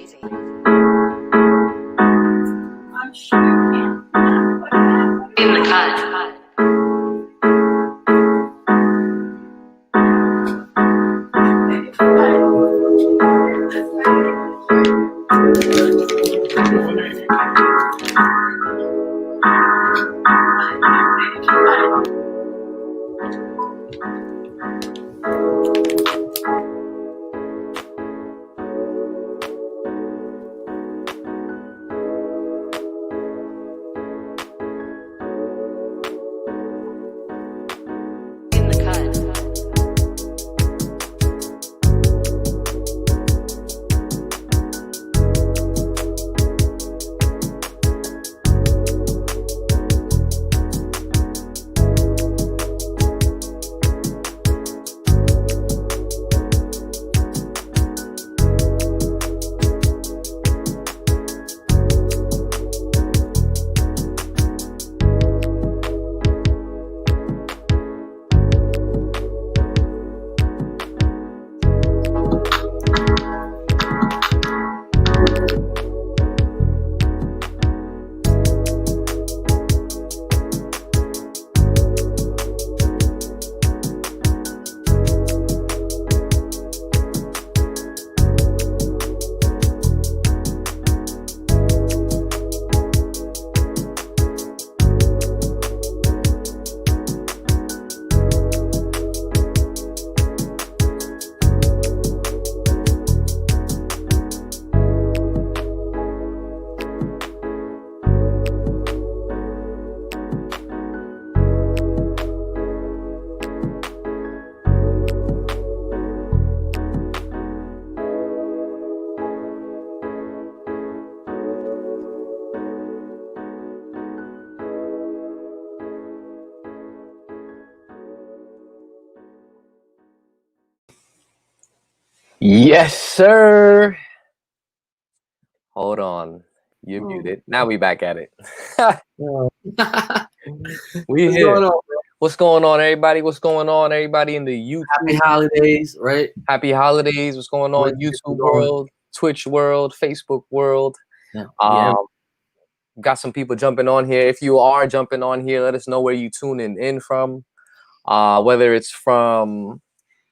In the cut. Yes, sir. Hold on. You're muted. Now we back at it. We here. What's going on, everybody? What's going on, everybody in the YouTube? Happy holidays, right? Happy holidays. What's going on? YouTube world, Twitch world, Facebook world. Got some people jumping on here. If you are jumping on here, let us know where you tuning in from. Whether it's from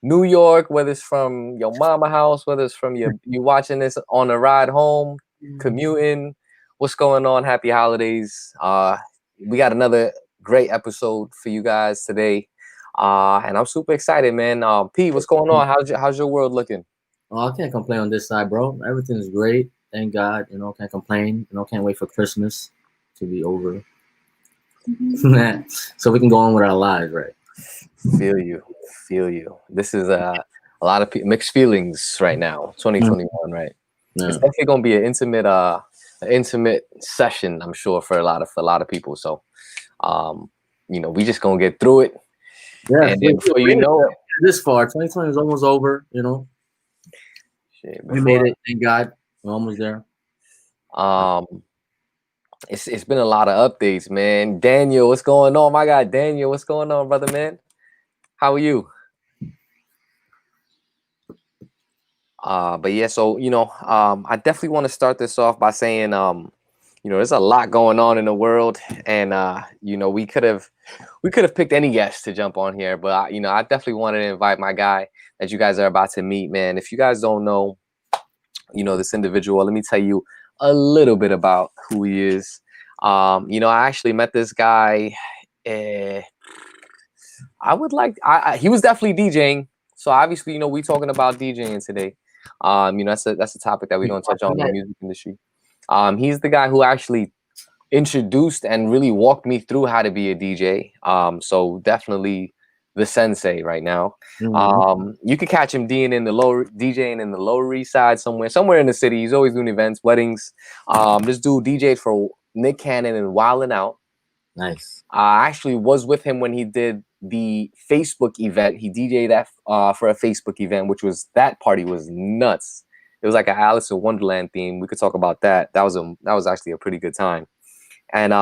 New York, whether it's from your mama house, whether it's from you watching this on the ride home, commuting. What's going on? Happy holidays. We got another great episode for you guys today. And I'm super excited, man. P, what's going on? How's your world looking? Oh, I can't complain on this side, bro. Everything's great. Thank God. Can't complain. Can't wait for Christmas to be over. So we can go on with our lives, right? Feel you. This is a lot of mixed feelings right now. 2021, right? Yeah. It's definitely gonna be an intimate session, I'm sure, for a lot of people. So, we just gonna get through it. Yeah. And then before you know, this far, 2020 is almost over. Shit, we made it. Thank God, we're almost there. It's been a lot of updates, man. Daniel, what's going on? My guy, Daniel, what's going on, brother, man? How are you? But yeah, so I definitely want to start this off by saying, there's a lot going on in the world, and we could have picked any guest to jump on here, but I definitely wanted to invite my guy that you guys are about to meet, man. If you guys don't know, this individual, let me tell you a little bit about who he is. I actually met this guy. He was definitely DJing. So obviously, we talking about DJing today. That's a topic that we don't touch on in the music industry. He's the guy who actually introduced and really walked me through how to be a DJ. So definitely the sensei right now. You could catch him DJing in the Lower East Side somewhere in the city. He's always doing events, weddings. This dude DJed for Nick Cannon and Wildin' Out. Nice. I actually was with him when he did the Facebook event. He DJed that for a Facebook event, that party was nuts. It was like an Alice in Wonderland theme. We could talk about that. That was actually a pretty good time. And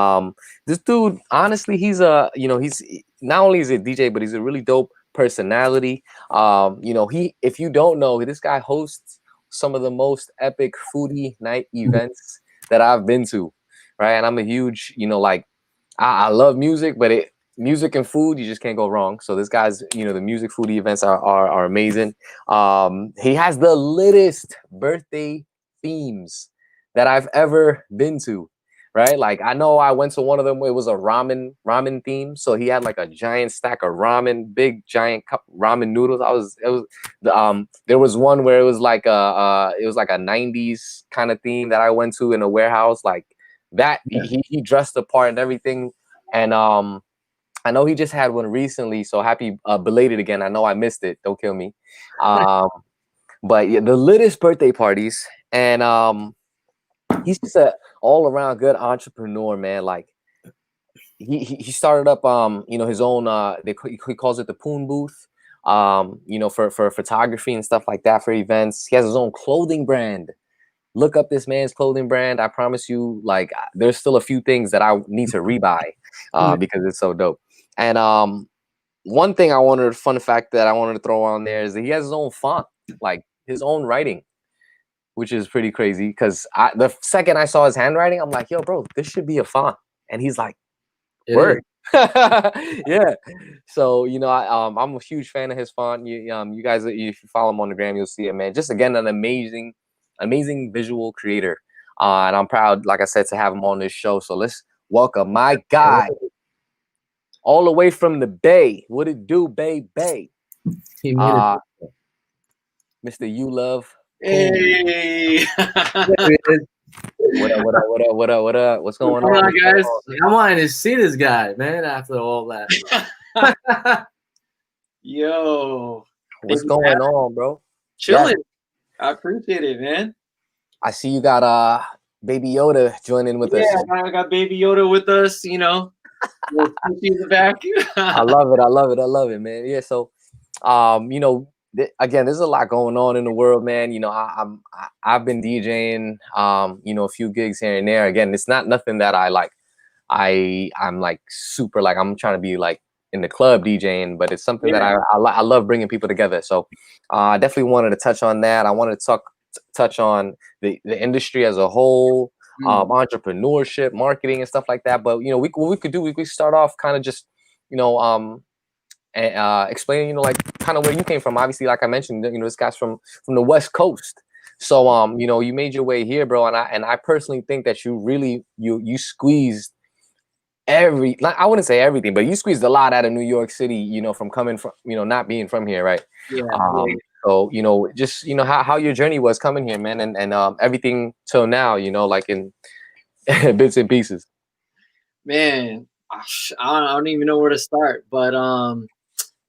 this dude, honestly, he's not only is he a DJ, but he's a really dope personality. If you don't know, this guy hosts some of the most epic foodie night events that I've been to, right? And I'm a huge, like I love music, but music and food, you just can't go wrong. So this guy's, the music foodie events are amazing. He has the littest birthday themes that I've ever been to. Right, like I know I went to one of them where it was a ramen theme. So he had like a giant stack of ramen, big giant cup ramen noodles. There was one where it was like a 90s kind of theme that I went to in a warehouse like that. He dressed the part and everything. And I know he just had one recently. So happy belated again. I know I missed it. Don't kill me. But yeah, the littest birthday parties and he's just a all around good entrepreneur, man. Like he started up his own he calls it the Poon booth, for photography and stuff like that for events. He has his own clothing brand. Look up this man's clothing brand. I promise you, like there's still a few things that I need to rebuy because it's so dope. And one thing fun fact that I wanted to throw on there is that he has his own font, like his own writing, which is pretty crazy because the second I saw his handwriting, I'm like, yo, bro, this should be a font. And he's like, word. Yeah. So, I'm a huge fan of his font. You guys, if you follow him on the gram, you'll see it, man. Just again, an amazing visual creator. And I'm proud, like I said, to have him on this show. So let's welcome my guy all the way from the Bay. What it do, Bay? Mr. You Love. Hey. What up? What's going on, guys? I wanted to see this guy, man, after all that. Yo. What's going on, bro? Chilling. Yeah. I appreciate it, man. I see you got Baby Yoda joining with us. Yeah, I got Baby Yoda with us, in the back. I love it, man. Yeah, so again, there's a lot going on in the world, man. I've been DJing, a few gigs here and there. Again, it's not nothing that I like. I'm like super like I'm trying to be like in the club DJing, but it's something that I love bringing people together. So I definitely wanted to touch on that. I wanted to touch on the industry as a whole, entrepreneurship, marketing, and stuff like that. But what we could do, we could start off kind of just explaining, like kind of where you came from. Obviously, like I mentioned, this guy's from the West Coast. So, you made your way here, bro. And I personally think that you really, you squeezed I wouldn't say everything, but you squeezed a lot out of New York City, from coming from, not being from here. Right. Yeah. So, just, how your journey was coming here, man. And everything till now, like in bits and pieces. Man, I don't even know where to start, but,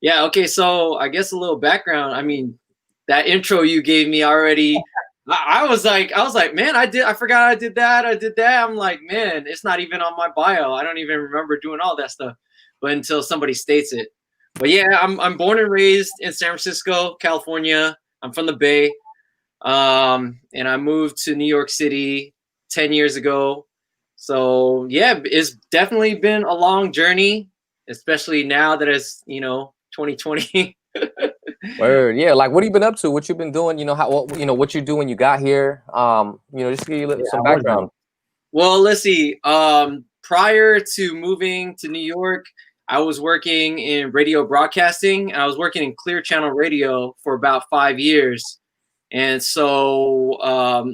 yeah. Okay. So I guess a little background. I mean, that intro you gave me already, I was like, man, I forgot I did that. I'm like, man, it's not even on my bio. I don't even remember doing all that stuff, but until somebody states it. But yeah, I'm born and raised in San Francisco, California. I'm from the Bay. And I moved to New York City 10 years ago. So yeah, it's definitely been a long journey, especially now that it's, 2020. Word, yeah. Like, what have you been up to? What you been doing? What you do when you got here? Just to give you some background. Well, let's see. Prior to moving to New York, I was working in radio broadcasting. I was working in Clear Channel Radio for about 5 years, and so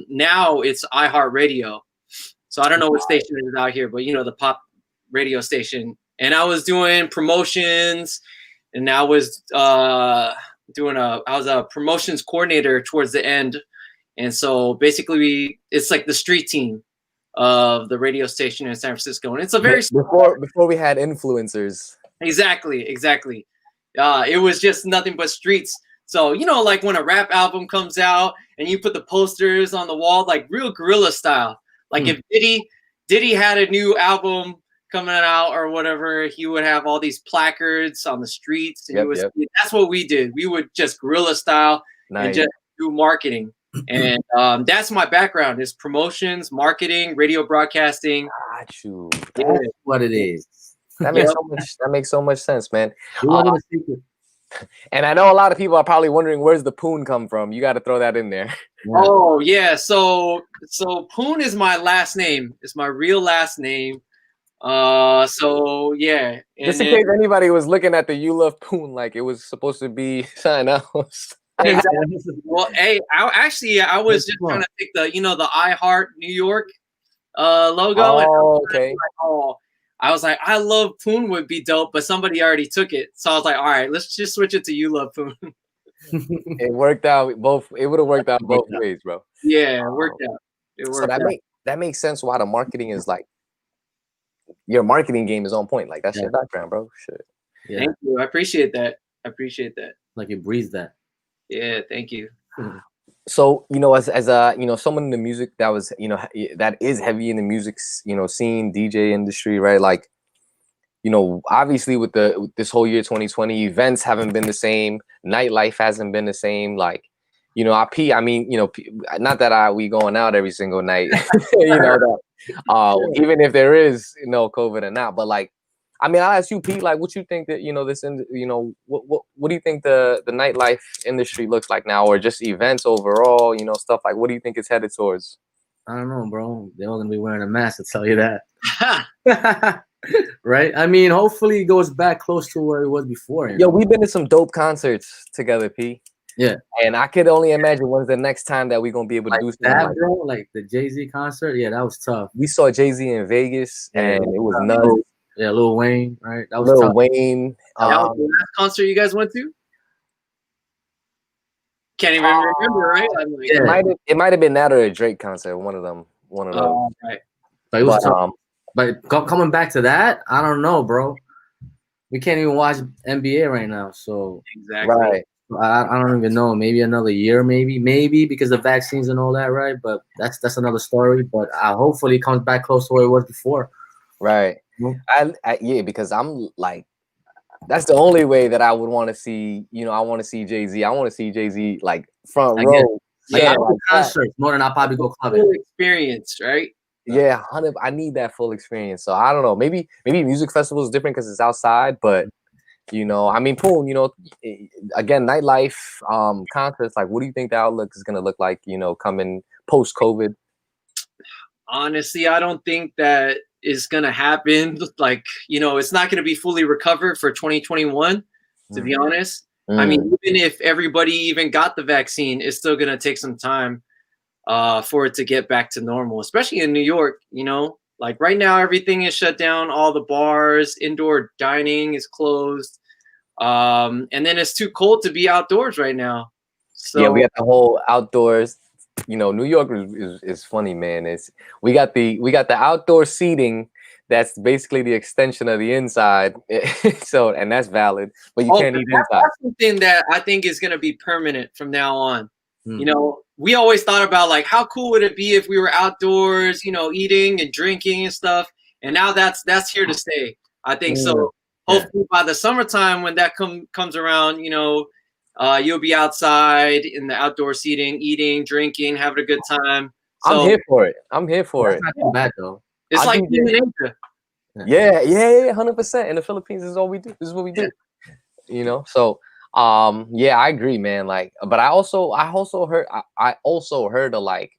now it's iHeartRadio. So I don't know what station it is out here, but the pop radio station. And I was doing promotions, and I was I was a promotions coordinator towards the end. And so basically it's like the street team of the radio station in San Francisco. And it's a very before we had influencers. Exactly. It was just nothing but streets. So, like when a rap album comes out and you put the posters on the wall, like real guerrilla style. Like if Diddy had a new album coming out or whatever, he would have all these placards on the streets. And that's what we did. We would just guerrilla style and just do marketing. And that's my background is promotions, marketing, radio broadcasting. Got you. That's what it is. That makes so much sense, man. And I know a lot of people are probably wondering where's the Poon come from. You got to throw that in there. Yeah. Oh yeah, so Poon is my last name. It's my real last name. So yeah, Just and in then case anybody was looking at the You Love Poon like it was supposed to be something else. exactly. Well, hey, I was just trying Fun. to pick the I Heart New York logo, and Oh, okay. oh, I was like, I love Poon would be dope, but somebody already took it, so I was like, all right, let's just switch it to You Love Poon. It worked out both. It would have worked out both ways, bro. Yeah, it worked out. It So worked out. that makes sense why the marketing is like your marketing game is on point. Like that's Yeah. your background, bro. Shit. Yeah, Thank you. I appreciate that. I appreciate that. like it breathes that. Yeah, thank you. So as a someone in the music that was that is heavy in the music scene, DJ industry, right? Like obviously with this whole year 2020, events haven't been the same, nightlife hasn't been the same. Like I mean not that we going out every single night, that even if there is COVID or not, but like I mean, I'll ask you, Pete, like, what you think that, this, what do you think the nightlife industry looks like now, or just events overall, stuff like, what do you think it's headed towards? I don't know, bro. They're all gonna be wearing a mask to tell you that. Right? I mean, hopefully it goes back close to where it was before. Yo, we've been to some dope concerts together, P. Yeah. And I could only imagine when's the next time that we're gonna be able to Like do something that, like bro. Like the Jay-Z concert. Yeah, that was tough. we saw Jay-Z in Vegas, Yeah, and it was nuts. Yeah, Lil Wayne, right? That was Lil tough. Wayne. That was the last concert you guys went to? Can't even remember, right? I'm like, Yeah. It might have been that or a Drake concert, one of those. Right. But it was tough. But coming back to that, I don't know, bro. We can't even watch NBA right now, so Exactly. Right. I don't even know. Maybe another year, maybe because of vaccines and all that, right? But that's another story. But hopefully it comes back close to where it was before. Right. Yeah, because I'm like, that's the only way that I would want to see. I want to see Jay-Z. I want to see Jay-Z like front row. Yeah, like concerts more than I'll probably go clubbing. Full experience, right? Yeah, 100. I need that full experience. So I don't know. Maybe music festival is different because it's outside, but I mean, Poon, again, nightlife, concerts. Like, what do you think the outlook is gonna look like? Coming post COVID. Honestly, I don't think that is gonna happen. Like, it's not gonna be fully recovered for 2021. To be honest, I mean, even if everybody even got the vaccine, it's still gonna take some time for it to get back to normal, especially in New York. Like right now, everything is shut down. All the bars, indoor dining is closed. And then it's too cold to be outdoors right now. So yeah, we got the whole outdoors. New York is funny, man. We got the outdoor seating that's basically the extension of the inside. So, and that's valid, but you can't eat inside. That's something that I think is going to be permanent from now on. We always thought about like how cool would it be if we were outdoors, eating and drinking and stuff. And now that's here to stay. I think so. Hopefully by the summertime when that comes around, you'll be outside in the outdoor seating, eating, drinking, having a good time. So, I'm here for it. It's not too bad though. It's like in Asia. Yeah, 100%. In the Philippines, this is all we do. This is what we do. So yeah, I agree, man. Like, but I also heard of like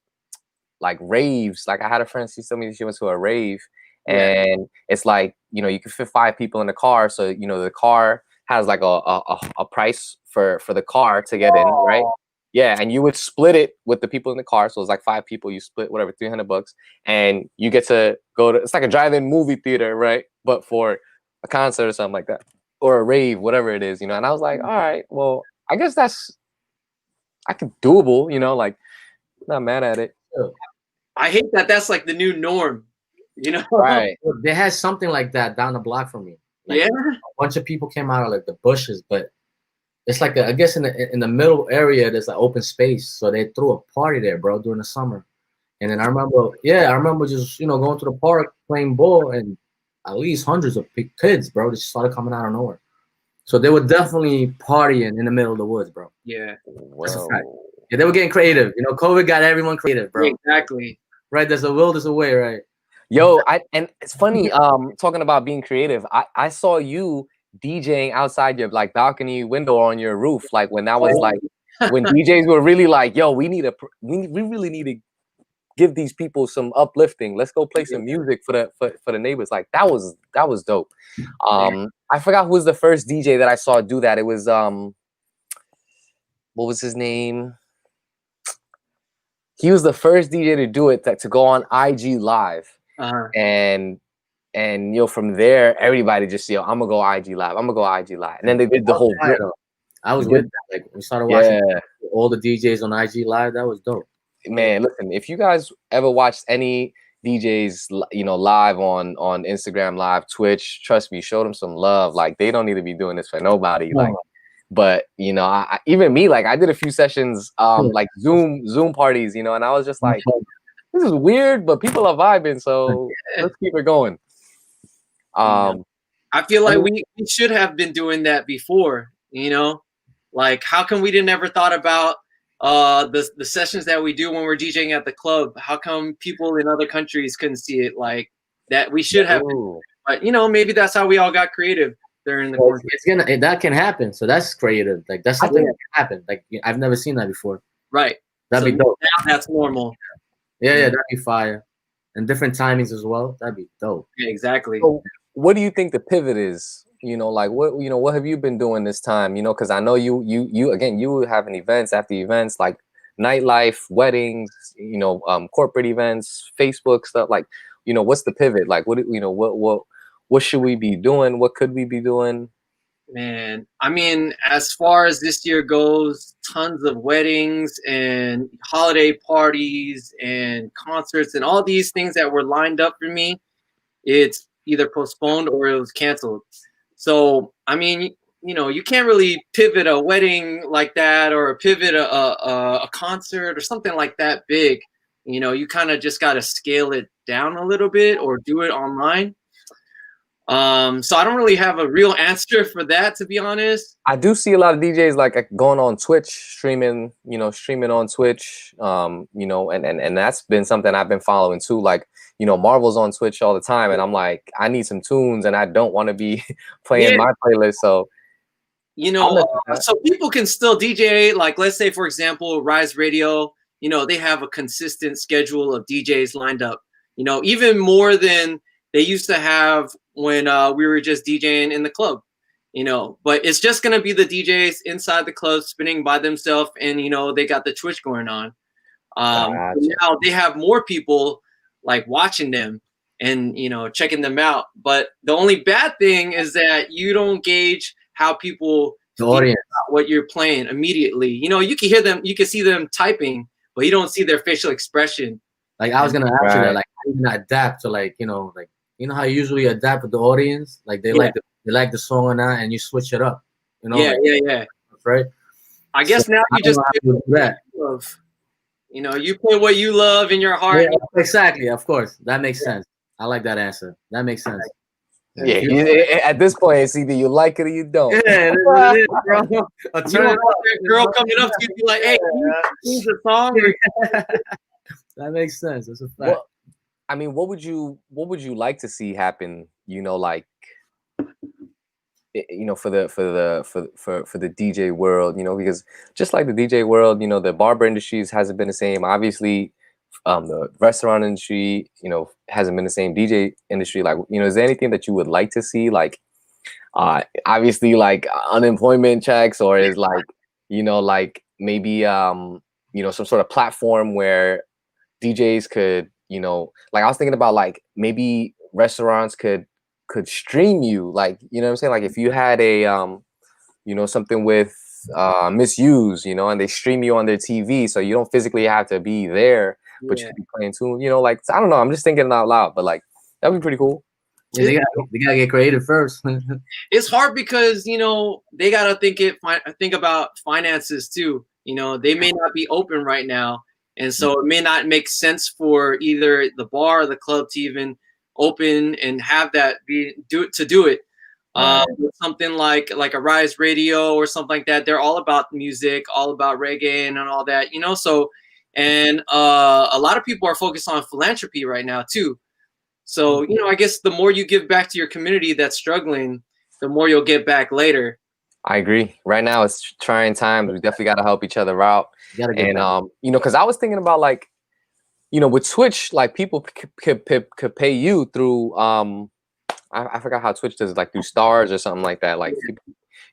raves. Like I had a friend, she told me she went to a rave, and it's like, you can fit 5 people in the car. So, the car has like a price for the car to get in, right? Yeah, and you would split it with the people in the car. So it's like 5 people, you split whatever, $300, and you get to go to, it's like a drive-in movie theater, right? But for a concert or something like that, or a rave, whatever it is, And I was like, all right, well, I guess I could doable, like, not mad at it. I hate that that's like the new norm, Right. They had something like that down the block from me. Like, yeah, a bunch of people came out of like the bushes, but it's like I guess in the middle area there's an open space, so they threw a party there, bro, during the summer. And then I remember just going to the park playing ball, and at least hundreds of kids, bro, just started coming out of nowhere. So they were definitely partying in the middle of the woods, bro. Yeah. That's a fact. Yeah, they were getting creative. COVID got everyone creative, bro. Exactly. Right, there's a will, there's a way, right? Yo, and it's funny, talking about being creative. I saw you DJing outside your like balcony window on your roof, like when that was like when DJs were really like, yo, we really need to give these people some uplifting. Let's go play some music for the neighbors. Like that was dope. I forgot who was the first DJ that I saw do that. It was what was his name? He was the first DJ to do it, to go on IG Live. And from there, everybody just, I'm gonna go IG Live. I'm gonna go IG Live. And then they did the whole video. I was with that. Like we started watching all the DJs on IG Live. That was dope. Man, listen, if you guys ever watched any DJs, live on Instagram Live, Twitch, trust me, show them some love. Like they don't need to be doing this for nobody. Like, but even me, like I did a few sessions, like Zoom parties, and I was just like, this is weird, but people are vibing, so let's keep it going. I feel like we should have been doing that before, like how come we didn't ever thought about the sessions that we do when we're DJing at the club? How come people in other countries couldn't see it like that? We should have been, but maybe that's how we all got creative during the quarantine. That can happen, so that's creative. Like that's something that can happen. Like I've never seen that before. Right, that'd be dope. Now that's normal. Yeah, that'd be fire. And different timings as well. That'd be dope. Yeah, exactly. So what do you think the pivot is? Like what have you been doing this time? Because I know you again, you were having events after events, like nightlife, weddings, corporate events, Facebook stuff. Like, what's the pivot? Like, what should we be doing? What could we be doing? Man, I mean, as far as this year goes, tons of weddings and holiday parties and concerts and all these things that were lined up for me, it's either postponed or it was canceled. So, I mean, you can't really pivot a wedding like that or pivot a concert or something like that big. You kind of just got to scale it down a little bit or do it online. So I don't really have a real answer for that, to be honest. I do see a lot of DJs like going on Twitch, streaming on Twitch, and that's been something I've been following too. Like, Marvel's on Twitch all the time, and I'm like, I need some tunes, and I don't want to be playing my playlist. So, so people can still DJ. Like, let's say, for example, Rise Radio, they have a consistent schedule of DJs lined up, even more than they used to have when we were just DJing in the club, but it's just going to be the DJs inside the club spinning by themselves. And, they got the Twitch going on. Now they have more people like watching them and, checking them out. But the only bad thing is that you don't gauge how people feel about what you're playing immediately. You can hear them, you can see them typing, but you don't see their facial expression. Like I was going to ask you that, like, how do you adapt to like, how you usually adapt with the audience, like they like the song or not, and you switch it up. Yeah. Right. I guess now you just do that. You play what you love in your heart. Yeah, exactly. Of course, that makes sense. I like that answer. That makes sense. Yeah. At this point, it's either you like it or you don't. Yeah, it is, bro. Girl coming up to you, be like, "Hey, here's the song." That makes sense. That's a fact. Well, I mean, what would you like to see happen? Like, for the DJ world, because just like the DJ world, the barber industry hasn't been the same. Obviously, the restaurant industry, hasn't been the same. DJ industry, like, is there anything that you would like to see? Like, obviously, like unemployment checks, or is like, like maybe some sort of platform where DJs could, like I was thinking about like maybe restaurants could stream you, like, what I'm saying? Like if you had a, something with Misuse, and they stream you on their TV, so you don't physically have to be there, but you can be playing tunes, like, I don't know, I'm just thinking out loud, but like, that'd be pretty cool. Yeah, they gotta get creative first. It's hard because, they gotta think about finances too. They may not be open right now. And so it may not make sense for either the bar or the club to even open and have that do it. Something like a Rise Radio or something like that. They're all about music, all about reggae and all that, So, and a lot of people are focused on philanthropy right now too. So, I guess the more you give back to your community that's struggling, the more you'll get back later. I agree. Right now, it's trying times. We definitely got to help each other out. You gotta get And back. you know, because I was thinking about like, you know, with Twitch, like people could pay you through I forgot how Twitch does it, like through stars or something like that. Like, people,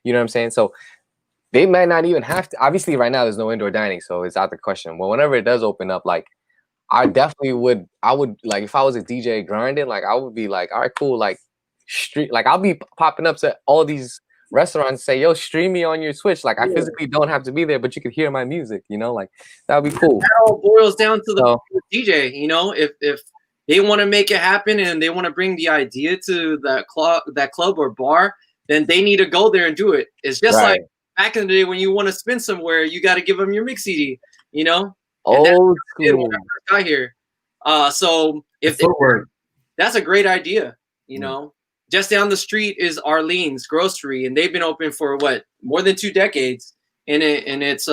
you know what I'm saying? So they might not even have to. Obviously, right now there's no indoor dining, so it's out the question. Well, whenever it does open up, like I definitely would. I would like if I was a DJ grinding, like I would be like, all right, cool, like street, like I'll be popping up to all these restaurants and say, yo, stream me on your Twitch. Like I physically don't have to be there, but you could hear my music. You know, like that would be cool. That all boils down to the So DJ. You know, if they want to make it happen and they want to bring the idea to that club or bar, then they need to go there and do it. It's just like right, back in the day when you want to spin somewhere, you got to give them your mix CD. You know, and that's old what I did when school. I first got here. So if Footwork. that's a great idea, you Mm. know. Just down the street is Arlene's Grocery, and they've been open for what, more than 2 decades, and it's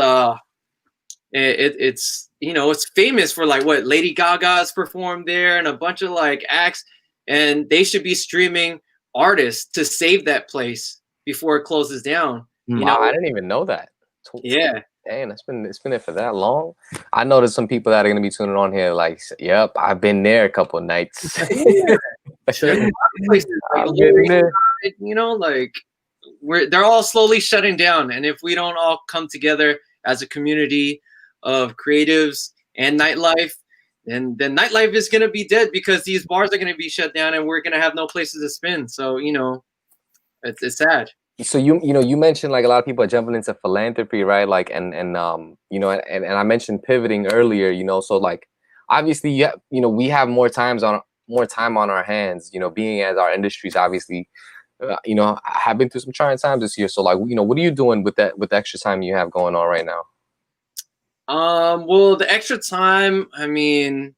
you know, it's famous for like what Lady Gaga's performed there and a bunch of like acts, and they should be streaming artists to save that place before it closes down. You Wow, know, I didn't even know that. yeah. Damn, it's been there for that long. I know there's some people that are gonna be tuning on here like, yep, I've been there a couple of nights. Places like I've been there. you know, like they're all slowly shutting down, and if we don't all come together as a community of creatives and nightlife, then nightlife is going to be dead because these bars are going to be shut down and we're going to have no places to spin. So you know, it's sad. So you know you mentioned like a lot of people are jumping into philanthropy, right? Like and you know and I mentioned pivoting earlier, you know, so like obviously you know we have more time on our hands, you know, being as our industries obviously you know have been through some trying times this year. So like, you know, what are you doing with that, with the extra time you have going on right now? Well, the extra time, I mean,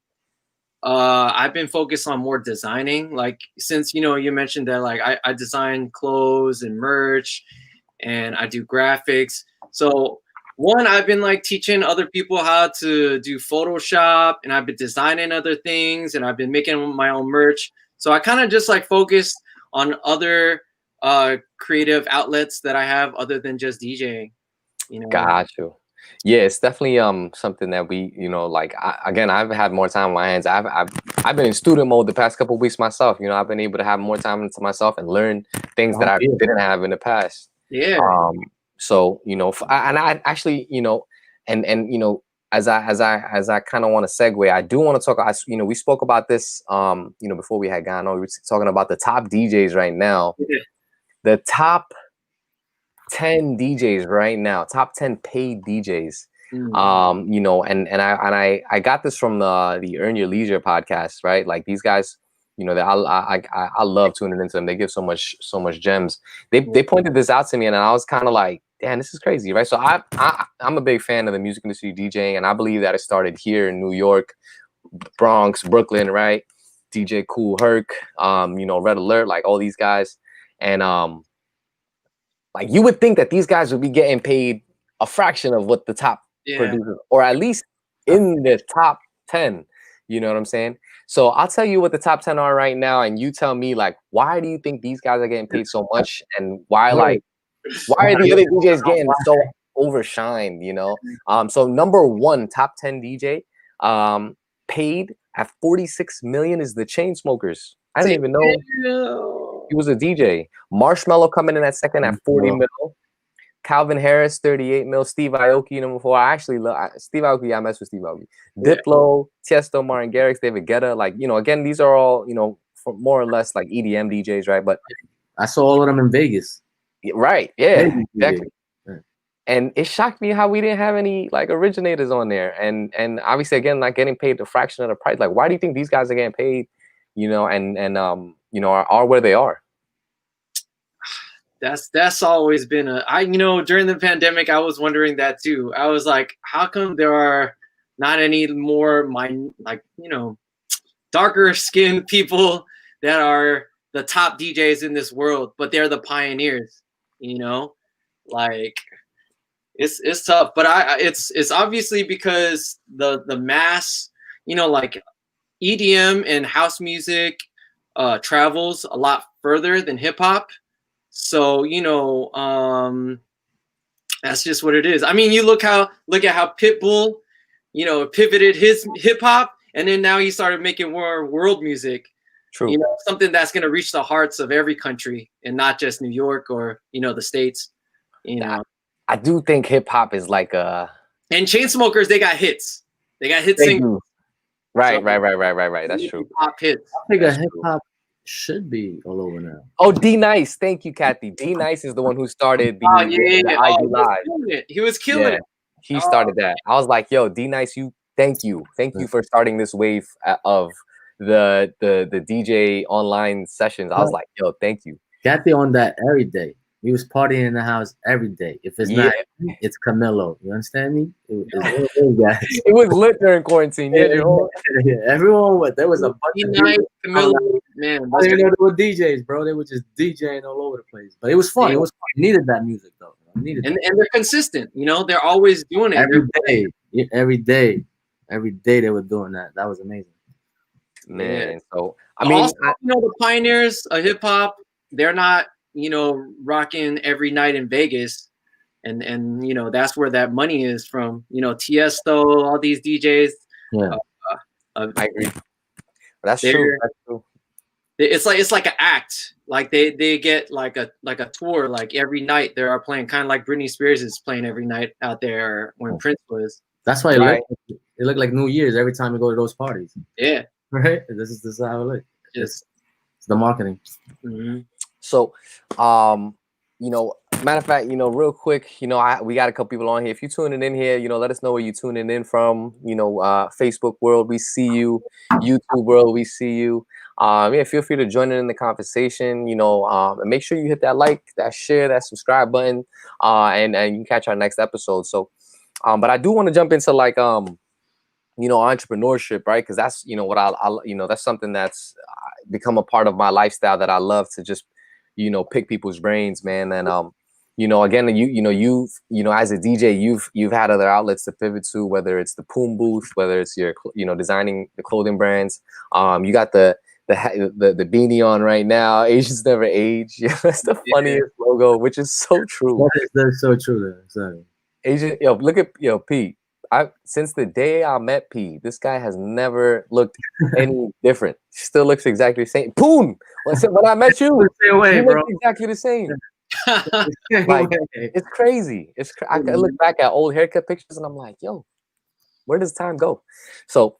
I've been focused on more designing, like since you know you mentioned that like I design clothes and merch and I do graphics. So one, I've been like teaching other people how to do Photoshop, and I've been designing other things, and I've been making my own merch. So I kind of just like focused on other creative outlets that I have other than just DJing, you know. Got you. Yeah, it's definitely something that we, you know, like again, I've had more time on my hands. I've been in student mode the past couple of weeks myself. You know, I've been able to have more time to myself and learn things that I didn't have in the past. Yeah. So you know, and I actually, you know, and you know, as I kind of want to segue, I do want to talk. You know, we spoke about this, you know, before we had gone on. We were talking about the top DJs right now. Yeah. The top 10 DJs right now, top 10 paid DJs. You know, and I got this from the Earn Your Leisure podcast, right? Like these guys, you know, I love tuning into them. They give so much gems. They pointed this out to me, and I was kind of like, damn, this is crazy, right? So I'm a big fan of the music industry DJing, and I believe that it started here in New York, Bronx, Brooklyn, right? DJ Kool Herc, you know, Red Alert, like all these guys, and like you would think that these guys would be getting paid a fraction of what the top producers, or at least in the top 10. You know what I'm saying? So I'll tell you what the top 10 are right now, and you tell me like, why do you think these guys are getting paid so much, and why are the other DJs getting so overshined? You know? So number one, top 10 DJ, paid at 46 million is the Chainsmokers. I didn't even know he was a DJ. Marshmello coming in at second at 40 mil. Calvin Harris, 38 mil. Steve Aoki, number 4. I actually love Steve Aoki. I mess with Steve Aoki. Diplo, Tiesto, Martin Garrix, David Guetta. Like, you know, again, these are all, you know, for more or less like EDM DJs, right? But I saw all of them in Vegas. Right. Yeah, exactly. And it shocked me how we didn't have any like originators on there. And obviously, again, like getting paid a fraction of the price. Like, why do you think these guys are getting paid, you know, and you know, are where they are? That's always been you know, during the pandemic, I was wondering that too. I was like, how come there are not any more like, you know, darker skinned people that are the top DJs in this world, but they're the pioneers, you know? Like it's tough, but it's obviously because the mass, you know, like EDM and house music travels a lot further than hip hop. So, that's just what it is. I mean, you look at how Pitbull, pivoted his hip hop, and then now he started making more world music. True. Something that's going to reach the hearts of every country and not just New York or the States. I do think hip hop is like and Chainsmokers, they got hits. They got hit singles. Right. That's true. Pop hits. I think hip hop should be all over now. Oh, D Nice. Thank you, Kathy. D Nice is the one who started the IG Live. He was killing it. He started that. I was like, yo, D Nice, thank you for starting this wave of the DJ online sessions. I was like, yo, thank you. Kathy on that every day. We was partying in the house every day. If it's not, it's Camilo. You understand me? It was lit during quarantine. Yeah, everyone was. There was a bunch of Camilo, man. I didn't know they were DJs, bro. They were just DJing all over the place. But it was fun. It was fun. You needed that music, though. And they're consistent. They're always doing it every day. Every day they were doing that. That was amazing, man. So I mean, also, the pioneers of hip hop. They're not rocking every night in Vegas, and that's where that money is from. Tiesto, all these DJs. Yeah, I agree. That's true. That's true. It's like an act. Like they get like a tour. Like every night they are playing, kind of like Britney Spears is playing every night out there when Prince was. That's why it looked like New Year's every time you go to those parties. Yeah, right. This is how it looks. It's the marketing. Mm-hmm. So, matter of fact, real quick, we got a couple people on here. If you're tuning in here, let us know where you're tuning in from. Facebook world, we see you. YouTube world, we see you. Feel free to join in the conversation. And make sure you hit that like, that share, that subscribe button, and you can catch our next episode. So, but I do want to jump into like entrepreneurship, right? Because that's what I that's something that's become a part of my lifestyle that I love to just pick people's brains, man. And again, you've as a DJ, you've had other outlets to pivot to, whether it's the Poon booth, whether it's your designing the clothing brands. You got the beanie on right now. Asians never age. That's the funniest logo, which is so true. That's so true. Exactly. Asian, look at Pete. Since the day I met P, this guy has never looked any different. Still looks exactly the same. Poon, when I met you, he looked exactly the same. It's crazy. I look back at old haircut pictures and I'm like, yo, where does time go? So,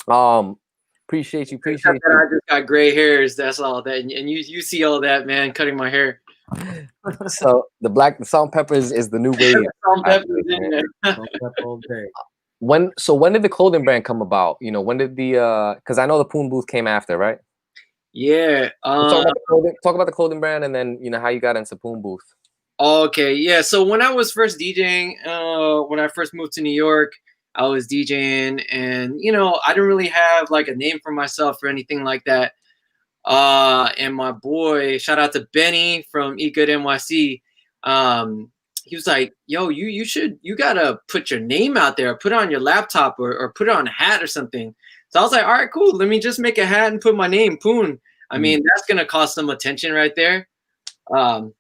appreciate you. I just got gray hairs. That's all that, and you see all that, man. Cutting my hair. So the salt and pepper is the new wave. Salt and pepper in there. All day. When did the clothing brand come about? When did the because I know the Poon booth came after, right? Yeah. Talk about the clothing brand, and then how you got into Poon booth. Okay, yeah. So when I was first DJing, when I first moved to New York, I was DJing, and I didn't really have like a name for myself or anything like that. And my boy, shout out to Benny from Eat Good NYC. He was like, yo, you gotta put your name out there, put it on your laptop or put it on a hat or something. So I was like, all right, cool. Let me just make a hat and put my name, Poon. I mean, that's gonna cause some attention right there.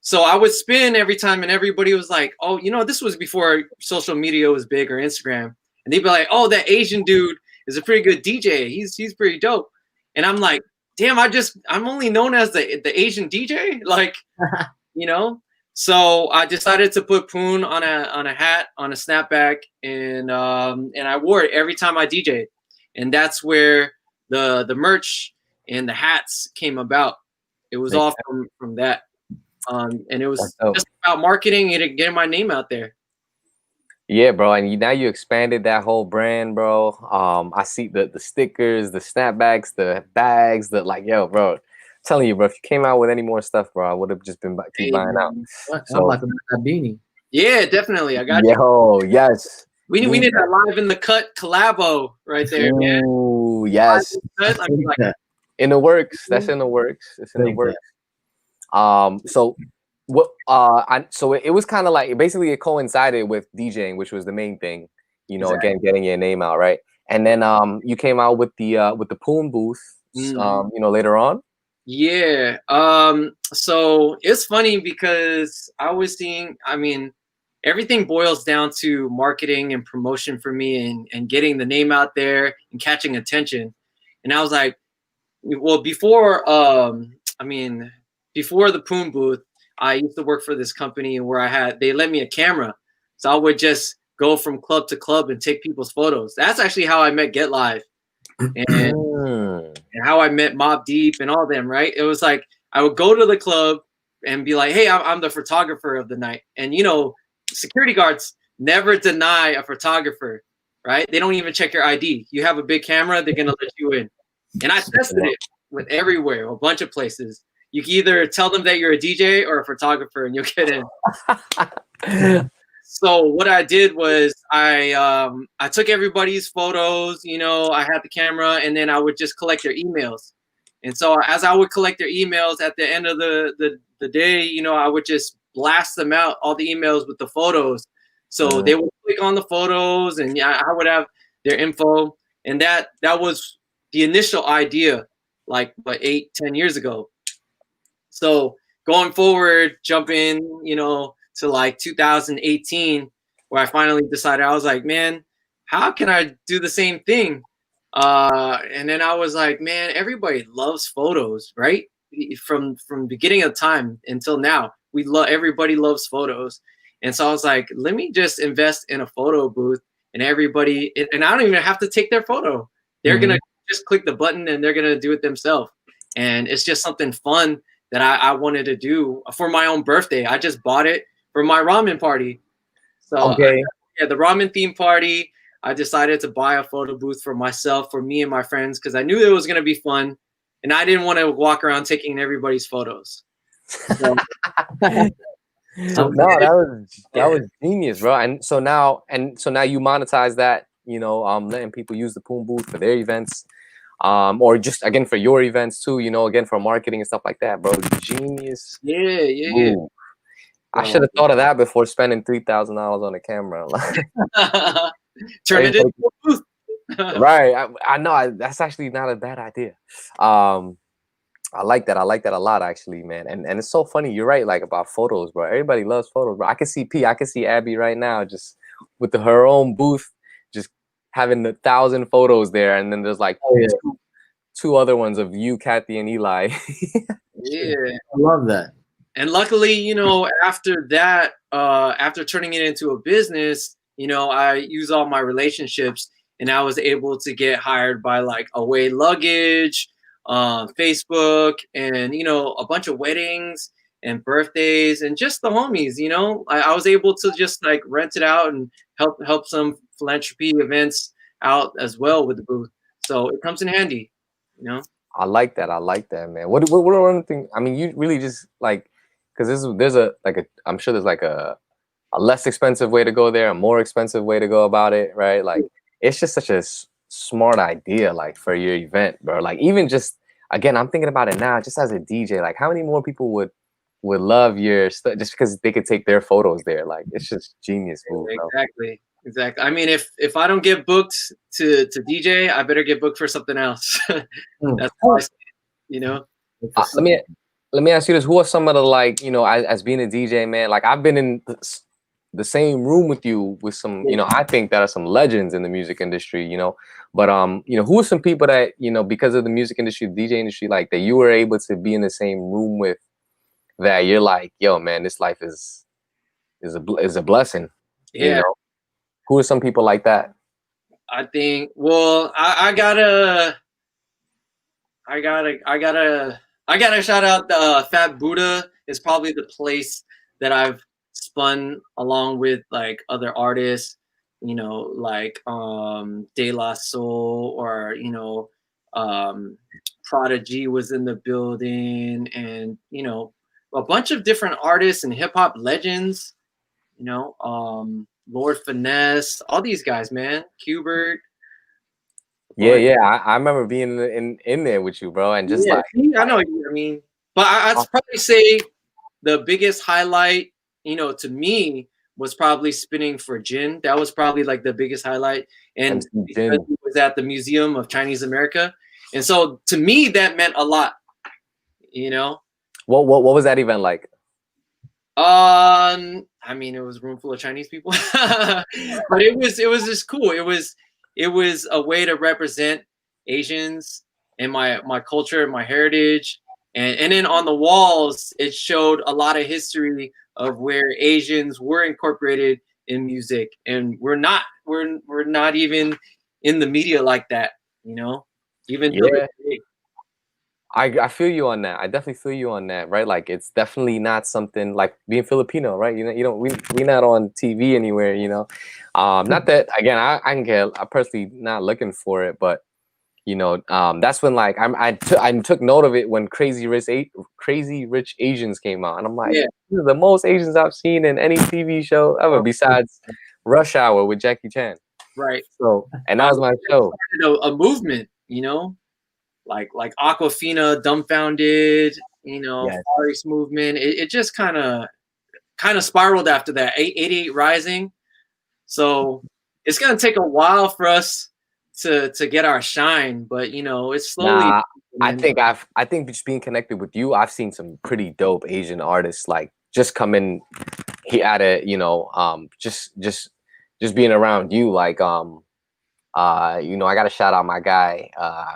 So I would spin every time and everybody was like, oh, this was before social media was big or Instagram. And they'd be like, oh, that Asian dude is a pretty good DJ. He's pretty dope. And I'm like, damn, I'm only known as the Asian DJ, like, So I decided to put Poon on a hat, on a snapback, and I wore it every time I DJed, and that's where the merch and the hats came about. It was all from that, and it was just about marketing and getting my name out there. Yeah, bro, and now you expanded that whole brand, bro. I see the stickers, the snapbacks, the bags, yo, bro. I'm telling you, bro, if you came out with any more stuff, bro, I would have just been keep buying out. So about that beanie. Yeah, definitely. I got you. Yes. We need that live in the cut collabo right there, man. Ooh, yes. In the works. That's in the works. It's in the works. So what so it was kind of like basically it coincided with DJing, which was the main thing, again, getting your name out, right? And then you came out with the Poon booth later on. Yeah. So it's funny because I was seeing, I mean, everything boils down to marketing and promotion for me and getting the name out there and catching attention. And I was like, well, before I mean, before the Poon booth, I used to work for this company where they lent me a camera. So I would just go from club to club and take people's photos. That's actually how I met Get Live. And Mm. and how I met Mob Deep and all them, right? It was like I would go to the club and be like, "Hey, I'm the photographer of the night," and security guards never deny a photographer, right? They don't even check your ID. You have a big camera, they're gonna let you in. And I tested it with everywhere, a bunch of places. You can either tell them that you're a DJ or a photographer, and you'll get in. So what I did was I took everybody's photos, I had the camera, and then I would just collect their emails. And so as I would collect their emails at the end of the day, I would just blast them out, all the emails with the photos. So they would click on the photos, and I would have their info. And that was the initial idea, like 8-10 years ago. So going forward, jumping, to like 2018, where I finally decided, I was like, man, how can I do the same thing? And then I was like, man, everybody loves photos, right? From beginning of time until now, everybody loves photos. And so I was like, let me just invest in a photo booth, and and I don't even have to take their photo. They're gonna just click the button and they're gonna do it themselves. And it's just something fun that I wanted to do for my own birthday. I just bought it for my ramen party. So the ramen theme party, I decided to buy a photo booth for myself, for me and my friends, because I knew it was going to be fun, and I didn't want to walk around taking everybody's photos. So, No, that was genius, bro. And so now you monetize that, letting people use the Poon booth for their events, or just again for your events too, again for marketing and stuff like that, bro. Genius. Yeah. I should have thought of that before spending $3,000 on a camera. Turn it into a booth. Right. I know that's actually not a bad idea. I like that. I like that a lot, actually, man. And it's so funny. You're right, like about photos, bro. Everybody loves photos, bro. I can see Abby right now, just with her own booth, just having 1,000 photos there, and then there's like two other ones of you, Kathy, and Eli. Yeah, I love that. And luckily, after that, after turning it into a business, I use all my relationships, and I was able to get hired by like Away Luggage, Facebook, and a bunch of weddings and birthdays and just the homies. I was able to just like rent it out and help some philanthropy events out as well with the booth. So it comes in handy. I like that. I like that, man. What are other things? I mean, you really just like, because I'm sure there's like a less expensive way to go there, a more expensive way to go about it, right? Like, it's just such a smart idea, like for your event, bro. Like, even just again, I'm thinking about it now, just as a DJ, like how many more people would love your stuff just because they could take their photos there? Like, it's just genius move, bro. Exactly. I mean, if I don't get booked to DJ, I better get booked for something else. That's how I see it, Let me ask you this: who are some of the, like, as being a DJ, man? Like, I've been in the same room with you with some, I think that are some legends in the music industry, But who are some people that because of the music industry, the DJ industry, like that you were able to be in the same room with, that you're like, yo, man, this life is a blessing. Yeah. Who are some people like that? I think. Well, I gotta shout out Fat Buddha is probably the place that I've spun along with like other artists, like De La Soul, or Prodigy was in the building, and a bunch of different artists and hip hop legends, Lord Finesse, all these guys, man, Qbert. Yeah, I remember being in there with you, bro, and just like, I know what you mean. But I'd probably say the biggest highlight, to me, was probably spinning for Jin. That was probably like the biggest highlight, and because he was at the Museum of Chinese America, and so to me that meant a lot. you know. What was that event like? I mean, it was a room full of Chinese people, but it was just cool. It was a way to represent Asians and my culture, my heritage, and then on the walls it showed a lot of history of where Asians were incorporated in music, and we're not even in the media like that, you know, even till Yeah. today. I feel you on that. I definitely feel you on that, right? Like it's definitely not something like being Filipino, right? You don't we not on TV anywhere, you know. Not that again, I can get I personally not looking for it, but you know, that's when like I took note of it when Crazy Rich Asians came out, and I'm like, Yeah, this is the most Asians I've seen in any TV show ever, besides Rush Hour with Jackie Chan. right. So, and that I was my show. started a movement, you know, like Aquafina, Dumbfounded, you know, Yes. Far East movement. It just kind of spiraled after that. 88 Rising. So it's gonna take a while for us to get our shine, but you know, it's slowly. Nah, I think just being connected with you, I've seen some pretty dope Asian artists like just come in he at it, you know, just being around you, like you know, I gotta shout out my guy,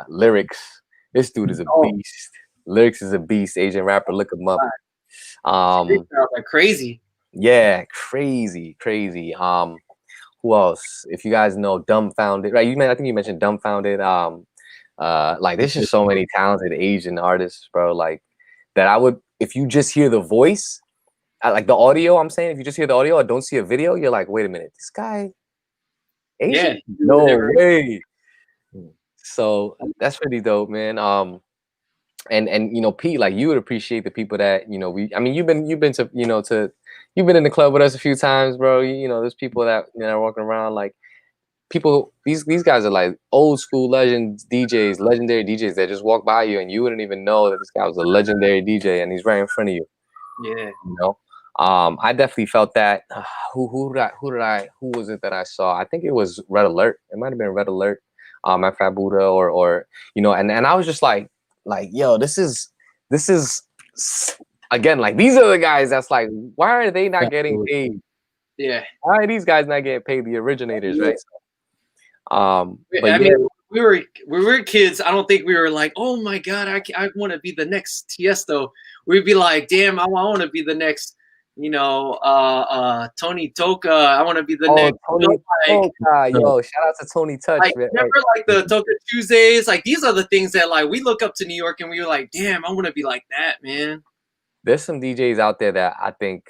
Lyrics. This dude is a Oh, beast. Lyrics is a beast, Asian rapper, look him up. they sound like crazy. Yeah, crazy. Who else? If you guys know Dumbfounded, right? I think you mentioned Dumbfounded. Like there's just so many talented Asian artists, bro. Like that I would, if you just hear the voice, like the audio, I'm saying, if you just hear the audio or don't see a video, you're like, wait a minute, this guy Yeah, Asian? No way. So that's pretty dope, man. And you know, Pete, like you would appreciate the people that, you know, I mean, you've been to, you know, you've been in the club with us a few times, bro. You know, there's people that, you know, are walking around like people, these guys are like old school legends, DJs, legendary DJs that just walk by you and you wouldn't even know that this guy was a legendary DJ and he's right in front of you. yeah. You know, I definitely felt that. Who was it that I saw? I think it was Red Alert. It might have been Red Alert, at Fat Buddha or you know, and I was just like yo, this is again, like these are the guys that's like, why are they not getting paid? Yeah. Why are these guys not getting paid? The originators, right? But I yeah, mean, we were kids. I don't think we were like, oh my god, I want to be the next Tiesto. We'd be like, damn, I want to be the next, you know, Tony Toka. I want to be the next. Tony Toka, yo, shout out to Tony Touch, Like, man. remember like the Toka Tuesdays? Like these are the things that like we look up to New York and we were like, damn, I want to be like that, man. There's some DJs out there that I think